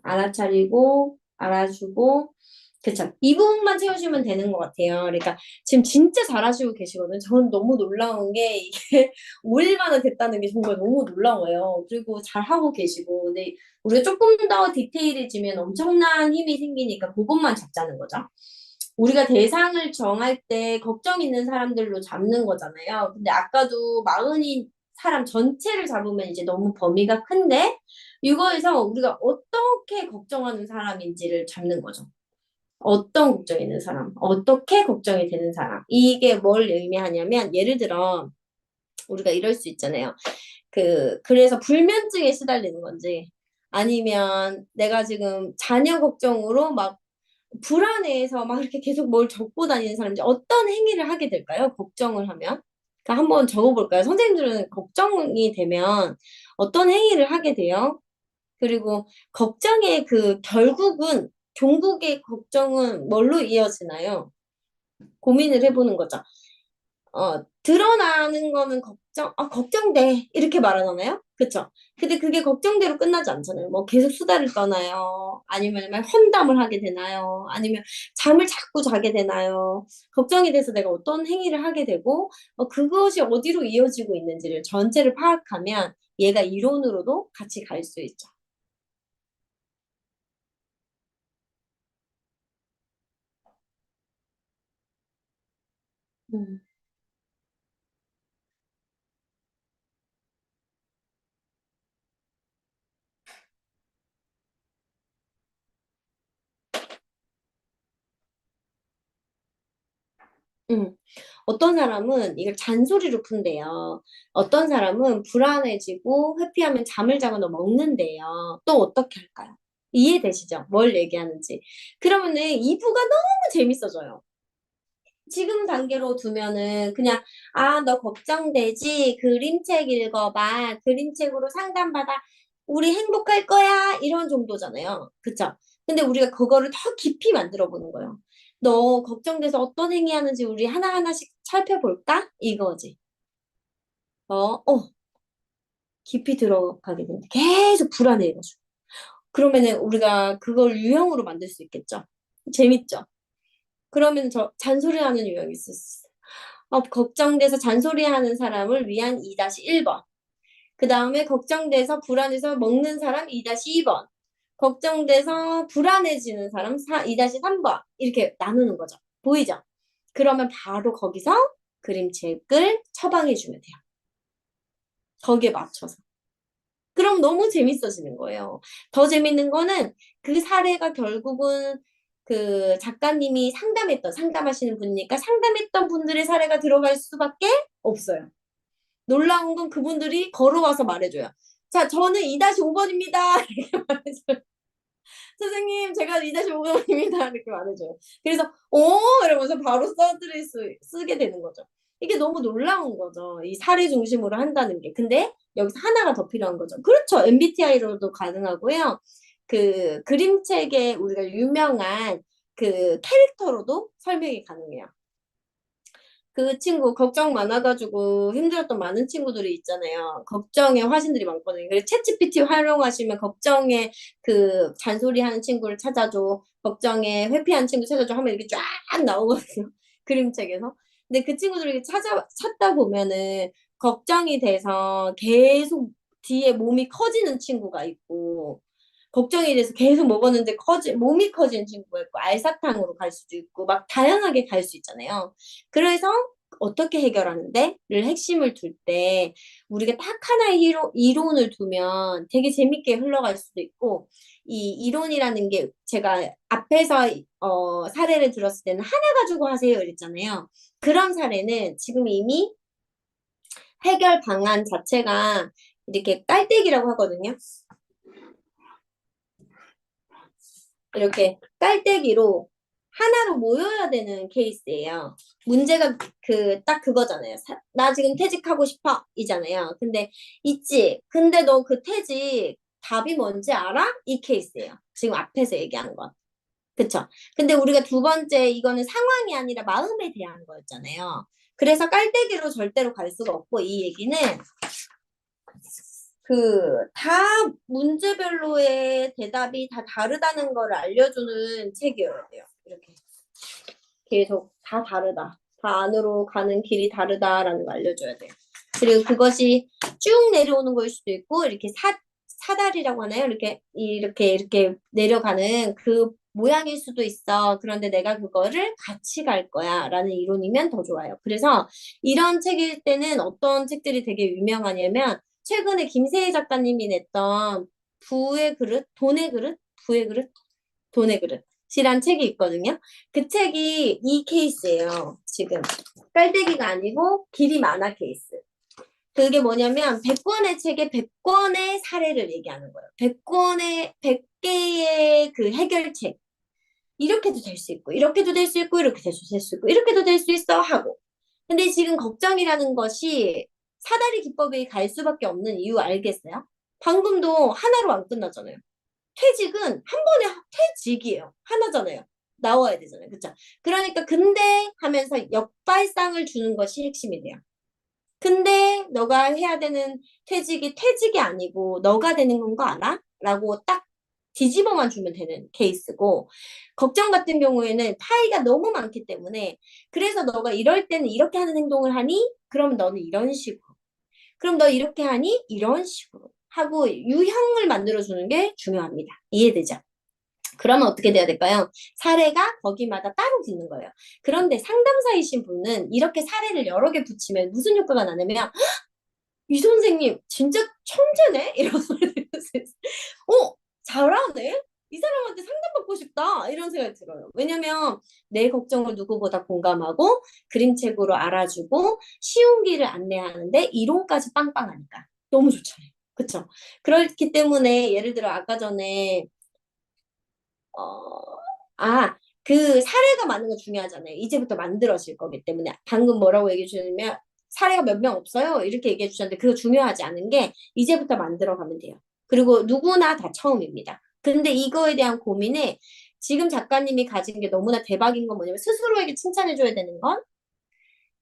알아차리고, 알아주고, 그쵸. 이 부분만 채우시면 되는 것 같아요. 그러니까 지금 진짜 잘하시고 계시거든요. 저는 너무 놀라운 게 이게 5일 만에 됐다는 게 정말 너무 놀라워요. 그리고 잘하고 계시고. 근데 우리가 조금 더 디테일해지면 엄청난 힘이 생기니까 그것만 잡자는 거죠. 우리가 대상을 정할 때 걱정 있는 사람들로 잡는 거잖아요. 근데 아까도 마흔인 사람 전체를 잡으면 이제 너무 범위가 큰데 이거에서 우리가 어떻게 걱정하는 사람인지를 잡는 거죠. 어떤 걱정이 있는 사람, 어떻게 걱정이 되는 사람. 이게 뭘 의미하냐면 예를 들어 우리가 이럴 수 있잖아요. 그래서 불면증에 시달리는 건지 아니면 내가 지금 자녀 걱정으로 막 불안해서 막 이렇게 계속 뭘 적고 다니는 사람인지 어떤 행위를 하게 될까요? 걱정을 하면. 그러니까 한번 적어볼까요? 선생님들은 걱정이 되면 어떤 행위를 하게 돼요? 그리고 걱정의 결국은 종국의 걱정은 뭘로 이어지나요? 고민을 해보는 거죠. 드러나는 거는 걱정돼. 이렇게 말하잖아요? 그쵸? 근데 그게 걱정대로 끝나지 않잖아요. 뭐 계속 수다를 떠나요? 아니면 막 혼담을 하게 되나요? 아니면 잠을 자꾸 자게 되나요? 걱정이 돼서 내가 어떤 행위를 하게 되고, 그것이 어디로 이어지고 있는지를 전체를 파악하면 얘가 이론으로도 같이 갈 수 있죠. 음. 음. 어떤 사람은 이걸 잔소리로 푼대요. 어떤 사람은 불안해지고 회피하면 잠을 자거나 먹는데요. 또 어떻게 할까요? 이해되시죠? 뭘 얘기하는지. 그러면은 2부가 너무 재밌어져요. 지금 단계로 두면은 그냥 너 걱정되지? 그림책 읽어봐. 그림책으로 상담받아. 우리 행복할 거야. 이런 정도잖아요. 그쵸? 근데 우리가 그거를 더 깊이 만들어 보는 거예요. 너 걱정돼서 어떤 행위 하는지 우리 하나하나씩 살펴볼까? 이거지. 깊이 들어가게 되는데 계속 불안해가지고. 그러면은 우리가 그걸 유형으로 만들 수 있겠죠? 재밌죠? 그러면 저 잔소리하는 유형이 있었어. 걱정돼서 잔소리하는 사람을 위한 2-1번. 그 다음에 걱정돼서 불안해서 먹는 사람 2-2번. 걱정돼서 불안해지는 사람 2-3번. 이렇게 나누는 거죠. 보이죠? 그러면 바로 거기서 그림책을 처방해주면 돼요. 거기에 맞춰서. 그럼 너무 재밌어지는 거예요. 더 재밌는 거는 그 사례가 결국은 그 작가님이 상담하시는 분이니까 상담했던 분들의 사례가 들어갈 수밖에 없어요. 놀라운 건 그분들이 걸어와서 말해줘요. 자, 저는 2-5번입니다. 이렇게 말해줘요. 선생님, 제가 2-5번입니다. 이렇게 말해줘요. 그래서, 이러면서 바로 쓰게 되는 거죠. 이게 너무 놀라운 거죠. 이 사례 중심으로 한다는 게. 근데 여기서 하나가 더 필요한 거죠. 그렇죠. MBTI로도 가능하고요. 그림책에 우리가 유명한 캐릭터로도 설명이 가능해요. 그 친구 걱정 많아가지고 힘들었던 많은 친구들이 있잖아요. 걱정에 화신들이 많거든요. 그래서 챗GPT 활용하시면 걱정에 잔소리하는 친구를 찾아줘. 걱정에 회피하는 친구 찾아줘 하면 이렇게 쫙 나오거든요. 그림책에서. 근데 그 친구들을 이렇게 찾다 보면은 걱정이 돼서 계속 뒤에 몸이 커지는 친구가 있고 걱정이 돼서 계속 먹었는데 몸이 커지는 친구가 있고 알사탕으로 갈 수도 있고 막 다양하게 갈 수 있잖아요. 그래서 어떻게 해결하는데? 를 핵심을 둘 때 우리가 딱 하나의 이론을 두면 되게 재밌게 흘러갈 수도 있고 이 이론이라는 게 제가 앞에서 사례를 들었을 때는 하나 가지고 하세요 이랬잖아요. 그런 사례는 지금 이미 해결 방안 자체가 이렇게 깔때기라고 하거든요. 이렇게 깔때기로 하나로 모여야 되는 케이스예요. 문제가 딱 그거잖아요. 나 지금 퇴직하고 싶어 이잖아요. 근데 있지. 근데 너 그 퇴직 답이 뭔지 알아? 이 케이스예요. 지금 앞에서 얘기한 건. 그쵸? 근데 우리가 두 번째 이거는 상황이 아니라 마음에 대한 거였잖아요. 그래서 깔때기로 절대로 갈 수가 없고 이 얘기는 다 문제별로의 대답이 다 다르다는 걸 알려주는 책이어야 돼요. 이렇게. 계속 다 다르다. 다 안으로 가는 길이 다르다라는 걸 알려줘야 돼요. 그리고 그것이 쭉 내려오는 거일 수도 있고, 이렇게 사다리라고 하나요? 이렇게 내려가는 그 모양일 수도 있어. 그런데 내가 그거를 같이 갈 거야. 라는 이론이면 더 좋아요. 그래서 이런 책일 때는 어떤 책들이 되게 유명하냐면, 최근에 김세희 작가님이 냈던 부의 그릇, 돈의 그릇, 부의 그릇, 돈의 그릇이란 책이 있거든요. 그 책이 이 케이스예요. 지금 깔때기가 아니고 길이 많아 케이스. 그게 뭐냐면 100권의 책에 100권의 사례를 얘기하는 거예요. 100개의 그 해결책. 이렇게도 될 수 있고, 이렇게도 될 수 있고, 이렇게 될 수 있고, 이렇게도 될 수 있어 하고. 근데 지금 걱정이라는 것이 사다리 기법에 갈 수밖에 없는 이유 알겠어요? 방금도 하나로 안 끝나잖아요. 퇴직은 한 번에 퇴직이에요. 하나잖아요. 나와야 되잖아요. 그쵸? 그러니까 근데 하면서 역발상을 주는 것이 핵심이 돼요. 근데 너가 해야 되는 퇴직이 퇴직이 아니고 너가 되는 건 거 알아? 라고 딱 뒤집어만 주면 되는 케이스고 걱정 같은 경우에는 파이가 너무 많기 때문에 그래서 너가 이럴 때는 이렇게 하는 행동을 하니? 그럼 너는 이런 식으로. 그럼 너 이렇게 하니? 이런 식으로. 하고 유형을 만들어주는 게 중요합니다. 이해되죠? 그러면 어떻게 돼야 될까요? 사례가 거기마다 따로 붙는 거예요. 그런데 상담사이신 분은 이렇게 사례를 여러 개 붙이면 무슨 효과가 나냐면 이 선생님 진짜 천재네? 이런 소리 들을 수 있어요. 잘하네? 이 사람한테 상담받고 싶다. 이런 생각이 들어요. 왜냐면 내 걱정을 누구보다 공감하고 그림책으로 알아주고 쉬운 길을 안내하는데 이론까지 빵빵하니까 너무 좋잖아요. 그쵸? 그렇기 때문에 예를 들어 아까 전에 어, 그 사례가 많은 거 중요하잖아요. 이제부터 만들어질 거기 때문에. 방금 뭐라고 얘기해 주냐면, 사례가 몇 명 없어요. 이렇게 얘기해 주셨는데, 그거 중요하지 않은 게, 이제부터 만들어 가면 돼요. 그리고 누구나 다 처음입니다. 근데 이거에 대한 고민에, 지금 작가님이 가진 게 너무나 대박인 건 뭐냐면, 스스로에게 칭찬해 줘야 되는 건,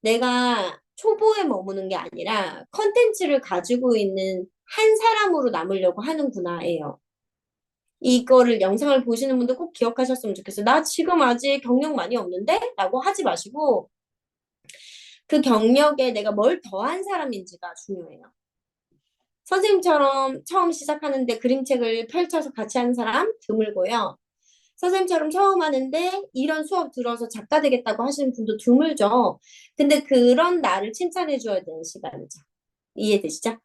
내가 초보에 머무는 게 아니라, 컨텐츠를 가지고 있는 한 사람으로 남으려고 하는구나예요. 이거를 영상을 보시는 분들 꼭 기억하셨으면 좋겠어요. 나 지금 아직 경력 많이 없는데? 라고 하지 마시고 그 경력에 내가 뭘 더한 사람인지가 중요해요. 선생님처럼 처음 시작하는데 그림책을 펼쳐서 같이 하는 사람 드물고요. 선생님처럼 처음 하는데 이런 수업 들어서 작가 되겠다고 하시는 분도 드물죠. 근데 그런 나를 칭찬해 줘야 되는 시간이죠. 이해되시죠?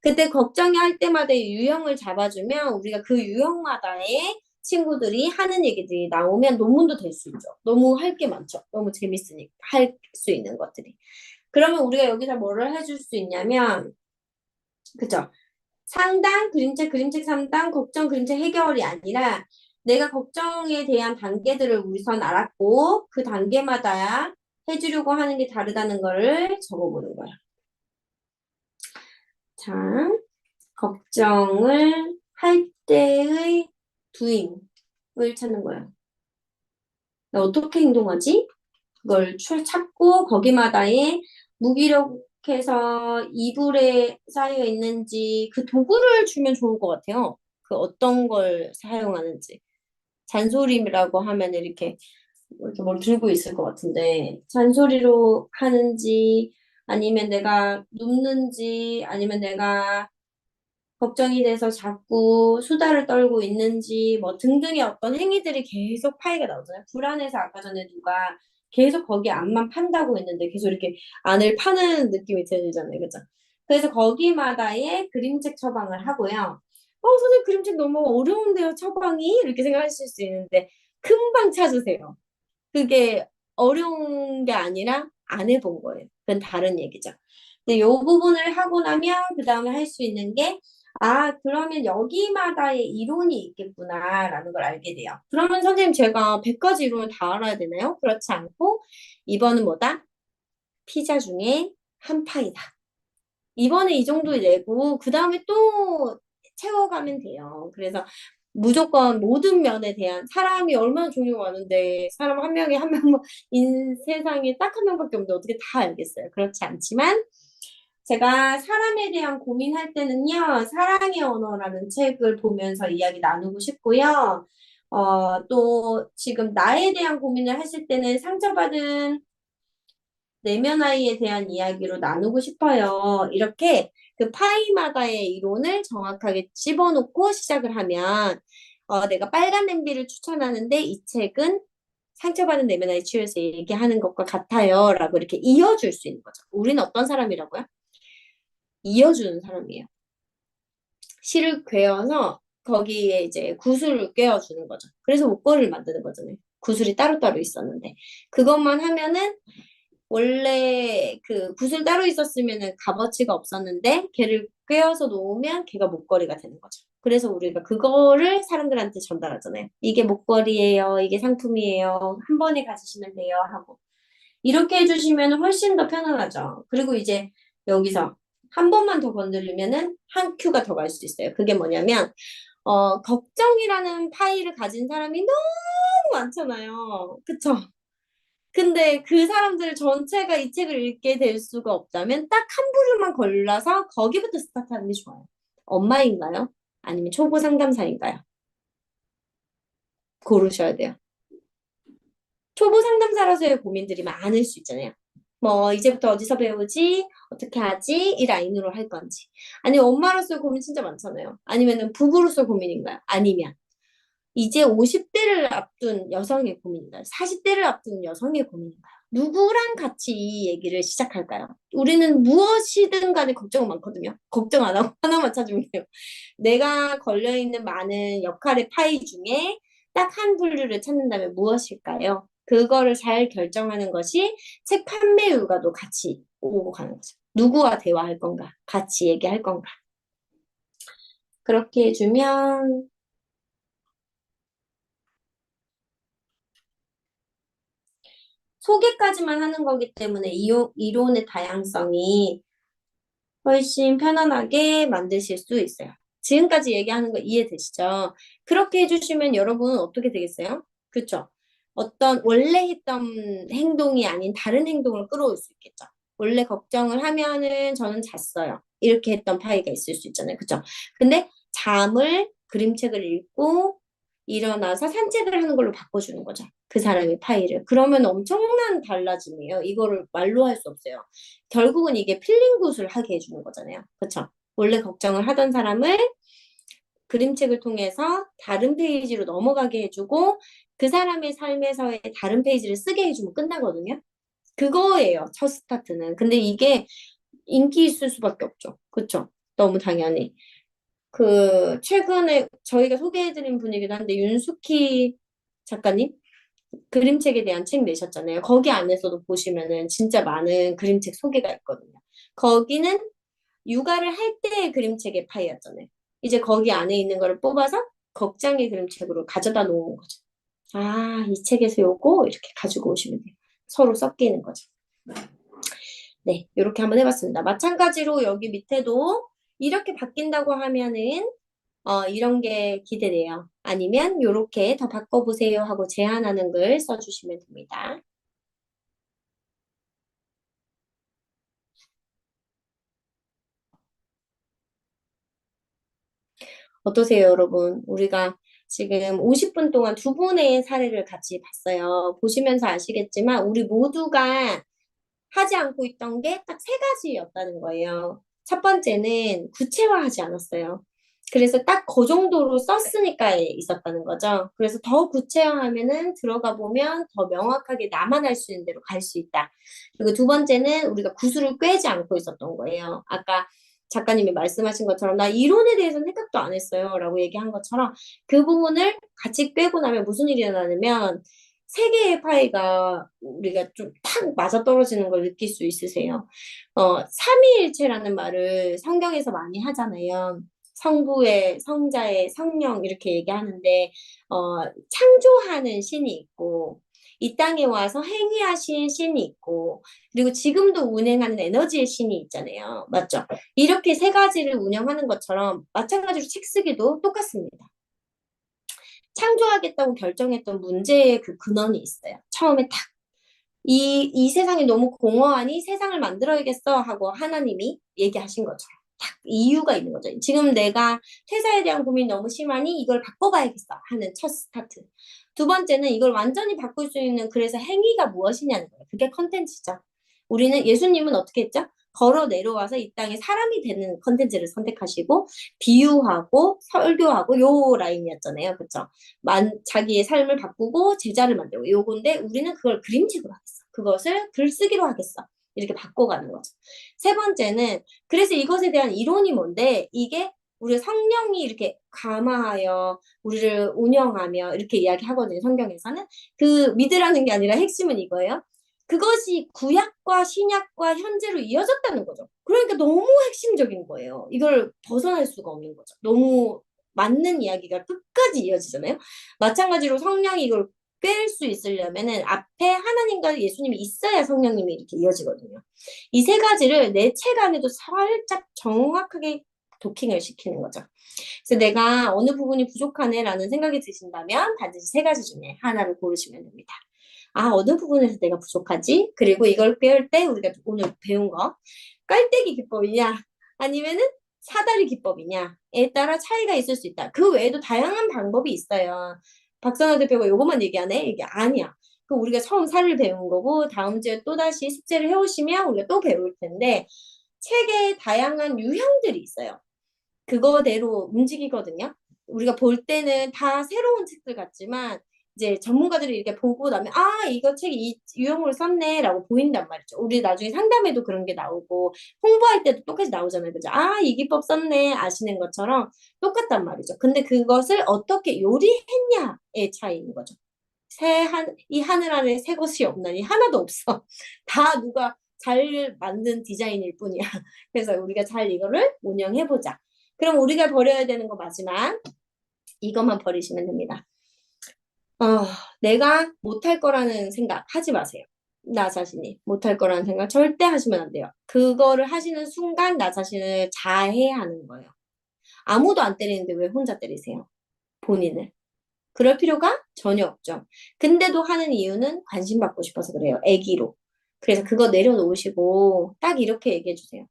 그때 걱정이 할 때마다 유형을 잡아주면 우리가 그 유형마다의 친구들이 하는 얘기들이 나오면 논문도 될 수 있죠. 너무 할 게 많죠. 너무 재밌으니까 할 수 있는 것들이. 그러면 우리가 여기서 뭐를 해줄 수 있냐면 그죠? 상담, 그림책 상담, 걱정, 그림책 해결이 아니라 내가 걱정에 대한 단계들을 우선 알았고 그 단계마다 해주려고 하는 게 다르다는 거를 적어보는 거야. 자, 걱정을 할 때의 doing을 찾는 거야. 나 어떻게 행동하지? 그걸 찾고 거기마다의 무기력해서 이불에 쌓여 있는지 그 도구를 주면 좋을 것 같아요. 그 어떤 걸 사용하는지. 잔소리라고 하면 이렇게 뭘 들고 있을 것 같은데 잔소리로 하는지 아니면 내가 눕는지 아니면 내가 걱정이 돼서 자꾸 수다를 떨고 있는지 뭐 등등의 어떤 행위들이 계속 파이가 나오잖아요. 불안해서 아까 전에 누가 계속 거기 안만 판다고 했는데 계속 이렇게 안을 파는 느낌이 들잖아요. 그죠? 그래서 거기마다의 그림책 처방을 하고요. 선생님 그림책 너무 어려운데요, 처방이? 이렇게 생각하실 수 있는데 금방 찾으세요. 그게 어려운 게 아니라 안 해본 거예요. 그건 다른 얘기죠. 근데 요 부분을 하고 나면 그 다음에 할 수 있는 게 그러면 여기마다의 이론이 있겠구나라는 걸 알게 돼요. 그러면 선생님 제가 100가지 이론을 다 알아야 되나요? 그렇지 않고 이번은 뭐다? 피자 중에 한 파이다. 이번에 이 정도 내고 그 다음에 또 채워가면 돼요. 그래서 무조건 모든 면에 대한 사람이 얼마나 종류가 많은데 사람 한 명이 한 명만 세상에 딱 한 명밖에 없는데 어떻게 다 알겠어요. 그렇지 않지만 제가 사람에 대한 고민할 때는요, 사랑의 언어라는 책을 보면서 이야기 나누고 싶고요. 또 지금 나에 대한 고민을 하실 때는 상처받은 내면 아이에 대한 이야기로 나누고 싶어요. 이렇게 그 파이마다의 이론을 정확하게 집어넣고 시작을 하면 내가 빨간 냄비를 추천하는데 이 책은 상처받은 내면 아이 치유에서 얘기하는 것과 같아요. 라고 이렇게 이어줄 수 있는 거죠. 우리는 어떤 사람이라고요? 이어주는 사람이에요. 실을 괴어서 거기에 이제 구슬을 꿰어주는 거죠. 그래서 목걸이를 만드는 거잖아요. 구슬이 따로따로 있었는데. 그것만 하면은 원래 그 붓을 따로 있었으면은 값어치가 없었는데 걔를 꿰어서 놓으면 걔가 목걸이가 되는 거죠. 그래서 우리가 그거를 사람들한테 전달하잖아요. 이게 목걸이에요. 이게 상품이에요. 한 번에 가지시면 돼요. 하고. 이렇게 해주시면 훨씬 더 편안하죠. 그리고 이제 여기서 한 번만 더 건드리면은 한 큐가 더 갈 수 있어요. 그게 뭐냐면, 걱정이라는 파일을 가진 사람이 너무 많잖아요. 그쵸? 근데 그 사람들 전체가 이 책을 읽게 될 수가 없다면 딱 한 부류만 골라서 거기부터 스타트하는 게 좋아요. 엄마인가요? 아니면 초보 상담사인가요? 고르셔야 돼요. 초보 상담사라서의 고민들이 많을 수 있잖아요. 뭐 이제부터 어디서 배우지? 어떻게 하지? 이 라인으로 할 건지. 아니면 엄마로서의 고민 진짜 많잖아요. 아니면은 부부로서 고민인가요? 아니면 이제 50대를 앞둔 여성의 고민인가요? 40대를 앞둔 여성의 고민인가요? 누구랑 같이 이 얘기를 시작할까요? 우리는 무엇이든 간에 걱정은 많거든요. 걱정 안 하고 하나만 찾으면 돼요. 내가 걸려있는 많은 역할의 파이 중에 딱 한 분류를 찾는다면 무엇일까요? 그거를 잘 결정하는 것이 책 판매율과도 같이 오고 가는 거죠. 누구와 대화할 건가? 같이 얘기할 건가? 그렇게 해주면 소개까지만 하는 거기 때문에 이론의 다양성이 훨씬 편안하게 만드실 수 있어요. 지금까지 얘기하는 거 이해되시죠? 그렇게 해주시면 여러분은 어떻게 되겠어요? 그쵸? 어떤 원래 했던 행동이 아닌 다른 행동을 끌어올 수 있겠죠. 원래 걱정을 하면은 저는 잤어요. 이렇게 했던 파이가 있을 수 있잖아요. 그쵸? 근데 잠을 그림책을 읽고 일어나서 산책을 하는 걸로 바꿔주는 거죠. 그 사람의 파이를. 그러면 엄청난 달라짐이에요. 이거를 말로 할 수 없어요. 결국은 이게 필링굿을 하게 해주는 거잖아요. 그쵸? 원래 걱정을 하던 사람을 그림책을 통해서 다른 페이지로 넘어가게 해주고 그 사람의 삶에서의 다른 페이지를 쓰게 해주면 끝나거든요. 그거예요. 첫 스타트는. 근데 이게 인기 있을 수밖에 없죠. 그쵸? 너무 당연히. 최근에 저희가 소개해드린 분이기도 한데 윤수키 작가님 그림책에 대한 책 내셨잖아요. 거기 안에서도 보시면은 진짜 많은 그림책 소개가 있거든요. 거기는 육아를 할 때의 그림책의 파이였잖아요. 이제 거기 안에 있는 거를 뽑아서 걱정의 그림책으로 가져다 놓은 거죠. 이 책에서 요거 이렇게 가지고 오시면 돼요. 서로 섞이는 거죠. 네, 이렇게 한번 해봤습니다. 마찬가지로 여기 밑에도 이렇게 바뀐다고 하면은 이런 게 기대돼요. 아니면 이렇게 더 바꿔보세요 하고 제안하는 글 써주시면 됩니다. 어떠세요, 여러분? 우리가 지금 50분 동안 두 분의 사례를 같이 봤어요. 보시면서 아시겠지만 우리 모두가 하지 않고 있던 게 딱 세 가지였다는 거예요. 첫 번째는 구체화하지 않았어요. 그래서 딱 그 정도로 썼으니까 있었다는 거죠. 그래서 더 구체화하면은 들어가 보면 더 명확하게 나만 할 수 있는 대로 갈 수 있다. 그리고 두 번째는 우리가 구슬을 꿰지 않고 있었던 거예요. 아까 작가님이 말씀하신 것처럼 나 이론에 대해서는 생각도 안 했어요. 라고 얘기한 것처럼 그 부분을 같이 꿰고 나면 무슨 일이 일어나냐면 세 개의 파이가 우리가 좀 탁 맞아떨어지는 걸 느낄 수 있으세요. 삼위일체라는 말을 성경에서 많이 하잖아요. 성부의, 성자의, 성령 이렇게 얘기하는데 창조하는 신이 있고 이 땅에 와서 행위하신 신이 있고 그리고 지금도 운행하는 에너지의 신이 있잖아요. 맞죠? 이렇게 세 가지를 운영하는 것처럼 마찬가지로 책 쓰기도 똑같습니다. 창조하겠다고 결정했던 문제의 그 근원이 있어요. 처음에 딱 이 세상이 너무 공허하니 세상을 만들어야겠어 하고 하나님이 얘기하신 것처럼 딱 이유가 있는 거죠. 지금 내가 퇴사에 대한 고민이 너무 심하니 이걸 바꿔봐야겠어 하는 첫 스타트. 두 번째는 이걸 완전히 바꿀 수 있는 그래서 행위가 무엇이냐는 거예요. 그게 컨텐츠죠. 우리는 예수님은 어떻게 했죠? 걸어 내려와서 이 땅에 사람이 되는 컨텐츠를 선택하시고 비유하고 설교하고 요 라인이었잖아요. 그렇죠? 자기의 삶을 바꾸고 제자를 만들고 요건데 우리는 그걸 그림책으로 하겠어. 그것을 글쓰기로 하겠어. 이렇게 바꿔가는 거죠. 세 번째는 그래서 이것에 대한 이론이 뭔데 이게 우리 성령이 이렇게 감화하여 우리를 운영하며 이렇게 이야기하거든요. 성경에서는 그 믿으라는 게 아니라 핵심은 이거예요. 그것이 구약과 신약과 현재로 이어졌다는 거죠. 그러니까 너무 핵심적인 거예요. 이걸 벗어날 수가 없는 거죠. 너무 맞는 이야기가 끝까지 이어지잖아요. 마찬가지로 성령이 이걸 꿰을 수 있으려면은 앞에 하나님과 예수님이 있어야 성령님이 이렇게 이어지거든요. 이 세 가지를 내 책 안에도 살짝 정확하게 도킹을 시키는 거죠. 그래서 내가 어느 부분이 부족하네라는 생각이 드신다면 반드시 세 가지 중에 하나를 고르시면 됩니다. 아, 어느 부분에서 내가 부족하지? 그리고 이걸 배울 때 우리가 오늘 배운 거 깔때기 기법이냐 아니면은 사다리 기법이냐에 따라 차이가 있을 수 있다. 그 외에도 다양한 방법이 있어요. 박선호 대표가 요것만 얘기하네? 이게 아니야. 그 우리가 처음 살을 배운 거고 다음 주에 또다시 숙제를 해오시면 우리가 또 배울 텐데 책에 다양한 유형들이 있어요. 그거대로 움직이거든요. 우리가 볼 때는 다 새로운 책들 같지만 이제 전문가들이 이렇게 보고 나면 아 이거 책 이 유형으로 썼네라고 보인단 말이죠. 우리 나중에 상담에도 그런 게 나오고 홍보할 때도 똑같이 나오잖아요. 그죠? 아 이 기법 썼네 아시는 것처럼 똑같단 말이죠. 근데 그것을 어떻게 요리했냐의 차이인 거죠. 이 하늘 안에 새 것이 없나니 하나도 없어. 다 누가 잘 만든 디자인일 뿐이야. 그래서 우리가 잘 이거를 운영해보자. 그럼 우리가 버려야 되는 거 마지막 이것만 버리시면 됩니다. 내가 못할 거라는 생각 하지 마세요. 나 자신이 못할 거라는 생각 절대 하시면 안 돼요. 그거를 하시는 순간 나 자신을 자해하는 거예요. 아무도 안 때리는데 왜 혼자 때리세요? 본인을. 그럴 필요가 전혀 없죠. 근데도 하는 이유는 관심 받고 싶어서 그래요. 애기로. 그래서 그거 내려놓으시고 딱 이렇게 얘기해 주세요.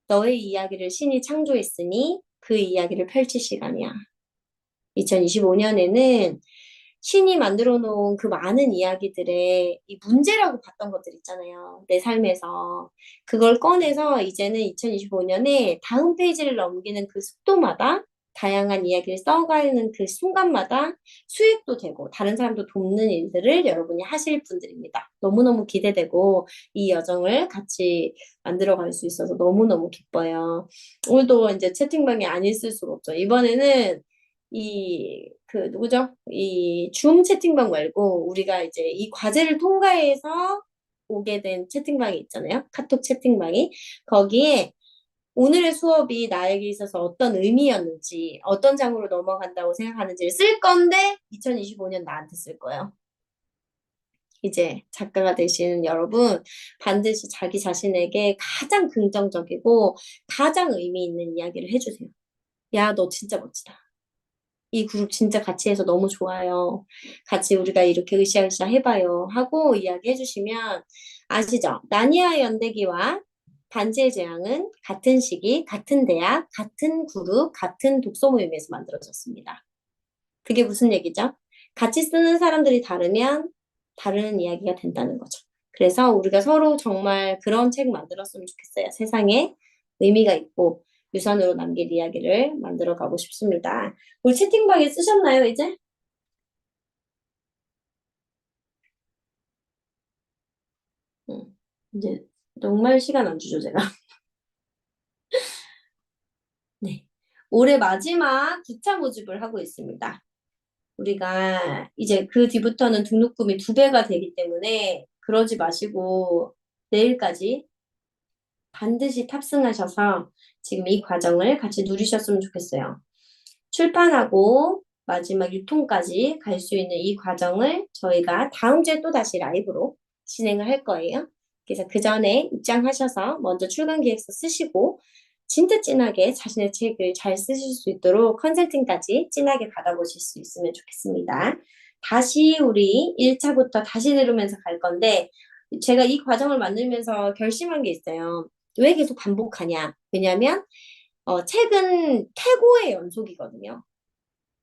너의 이야기를 신이 창조했으니 그 이야기를 펼칠 시간이야. 2025년에는 신이 만들어 놓은 그 많은 이야기들의 이 문제라고 봤던 것들 있잖아요. 내 삶에서. 그걸 꺼내서 이제는 2025년에 다음 페이지를 넘기는 그 속도마다 다양한 이야기를 써가는 그 순간마다 수익도 되고 다른 사람도 돕는 일들을 여러분이 하실 분들입니다. 너무너무 기대되고 이 여정을 같이 만들어 갈 수 있어서 너무너무 기뻐요. 오늘도 이제 채팅방에 안 있을 수가 없죠. 이번에는 누구죠? 이 줌 채팅방 말고 우리가 이제 이 과제를 통과해서 오게 된 채팅방이 있잖아요. 카톡 채팅방이. 거기에 오늘의 수업이 나에게 있어서 어떤 의미였는지, 어떤 장으로 넘어간다고 생각하는지를 쓸 건데, 2025년 나한테 쓸 거예요. 이제 작가가 되시는 여러분, 반드시 자기 자신에게 가장 긍정적이고 가장 의미 있는 이야기를 해주세요. 야, 너 진짜 멋지다. 이 그룹 진짜 같이 해서 너무 좋아요. 같이 우리가 이렇게 으쌰으쌰 해봐요. 하고 이야기 해주시면 아시죠? 나니아 연대기와 반지의 제왕은 같은 시기, 같은 대학, 같은 그룹, 같은 독서 모임에서 만들어졌습니다. 그게 무슨 얘기죠? 같이 쓰는 사람들이 다르면 다른 이야기가 된다는 거죠. 그래서 우리가 서로 정말 그런 책 만들었으면 좋겠어요. 세상에 의미가 있고 유선으로 남길 이야기를 만들어 가고 싶습니다. 우리 채팅방에 쓰셨나요, 이제? 이제 정말 시간 안 주죠, 제가. 네. 올해 마지막 9차 모집을 하고 있습니다. 우리가 이제 그 뒤부터는 등록금이 2배가 되기 때문에 그러지 마시고 내일까지 반드시 탑승하셔서 지금 이 과정을 같이 누리셨으면 좋겠어요. 출판하고 마지막 유통까지 갈 수 있는 이 과정을 저희가 다음 주에 또 다시 라이브로 진행을 할 거예요. 그래서 그 전에 입장하셔서 먼저 출간 기획서 쓰시고 진짜 진하게 자신의 책을 잘 쓰실 수 있도록 컨설팅까지 진하게 받아보실 수 있으면 좋겠습니다. 다시 우리 1차부터 다시 들으면서 갈 건데 제가 이 과정을 만들면서 결심한 게 있어요. 왜 계속 반복하냐? 왜냐면 책은 태고의 연속이거든요.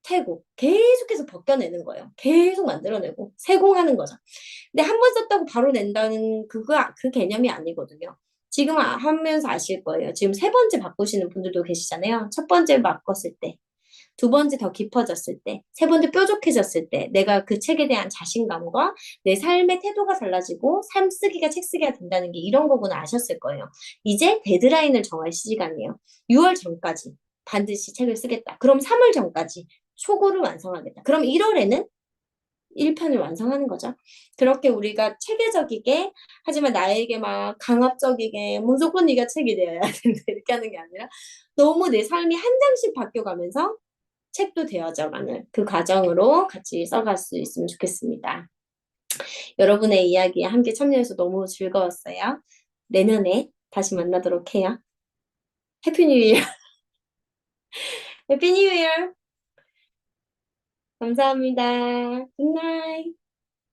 태고. 계속해서 벗겨내는 거예요. 계속 만들어내고 세공하는 거죠. 근데 한 번 썼다고 바로 낸다는 그 개념이 아니거든요. 지금 하면서 아실 거예요. 지금 세 번째 바꾸시는 분들도 계시잖아요. 첫 번째 바꿨을 때, 두 번째 더 깊어졌을 때, 세 번째 뾰족해졌을 때, 내가 그 책에 대한 자신감과 내 삶의 태도가 달라지고 삶 쓰기가 책 쓰기가 된다는 게 이런 거구나 아셨을 거예요. 이제 데드라인을 정할 시간이에요. 6월 전까지 반드시 책을 쓰겠다. 그럼 3월 전까지 초고를 완성하겠다. 그럼 1월에는 1편을 완성하는 거죠. 그렇게 우리가 체계적이게 하지만 나에게 막 강압적이게 무조건 네가 책이 되어야 된다 이렇게 하는 게 아니라 너무 내 삶이 한 장씩 바뀌어가면서 책도 되어져가는 그 과정으로 같이 써갈 수 있으면 좋겠습니다. 여러분의 이야기에 함께 참여해서 너무 즐거웠어요. 내년에 다시 만나도록 해요. 해피 뉴 이어. 해피 뉴 이어. 감사합니다. 굿나잇.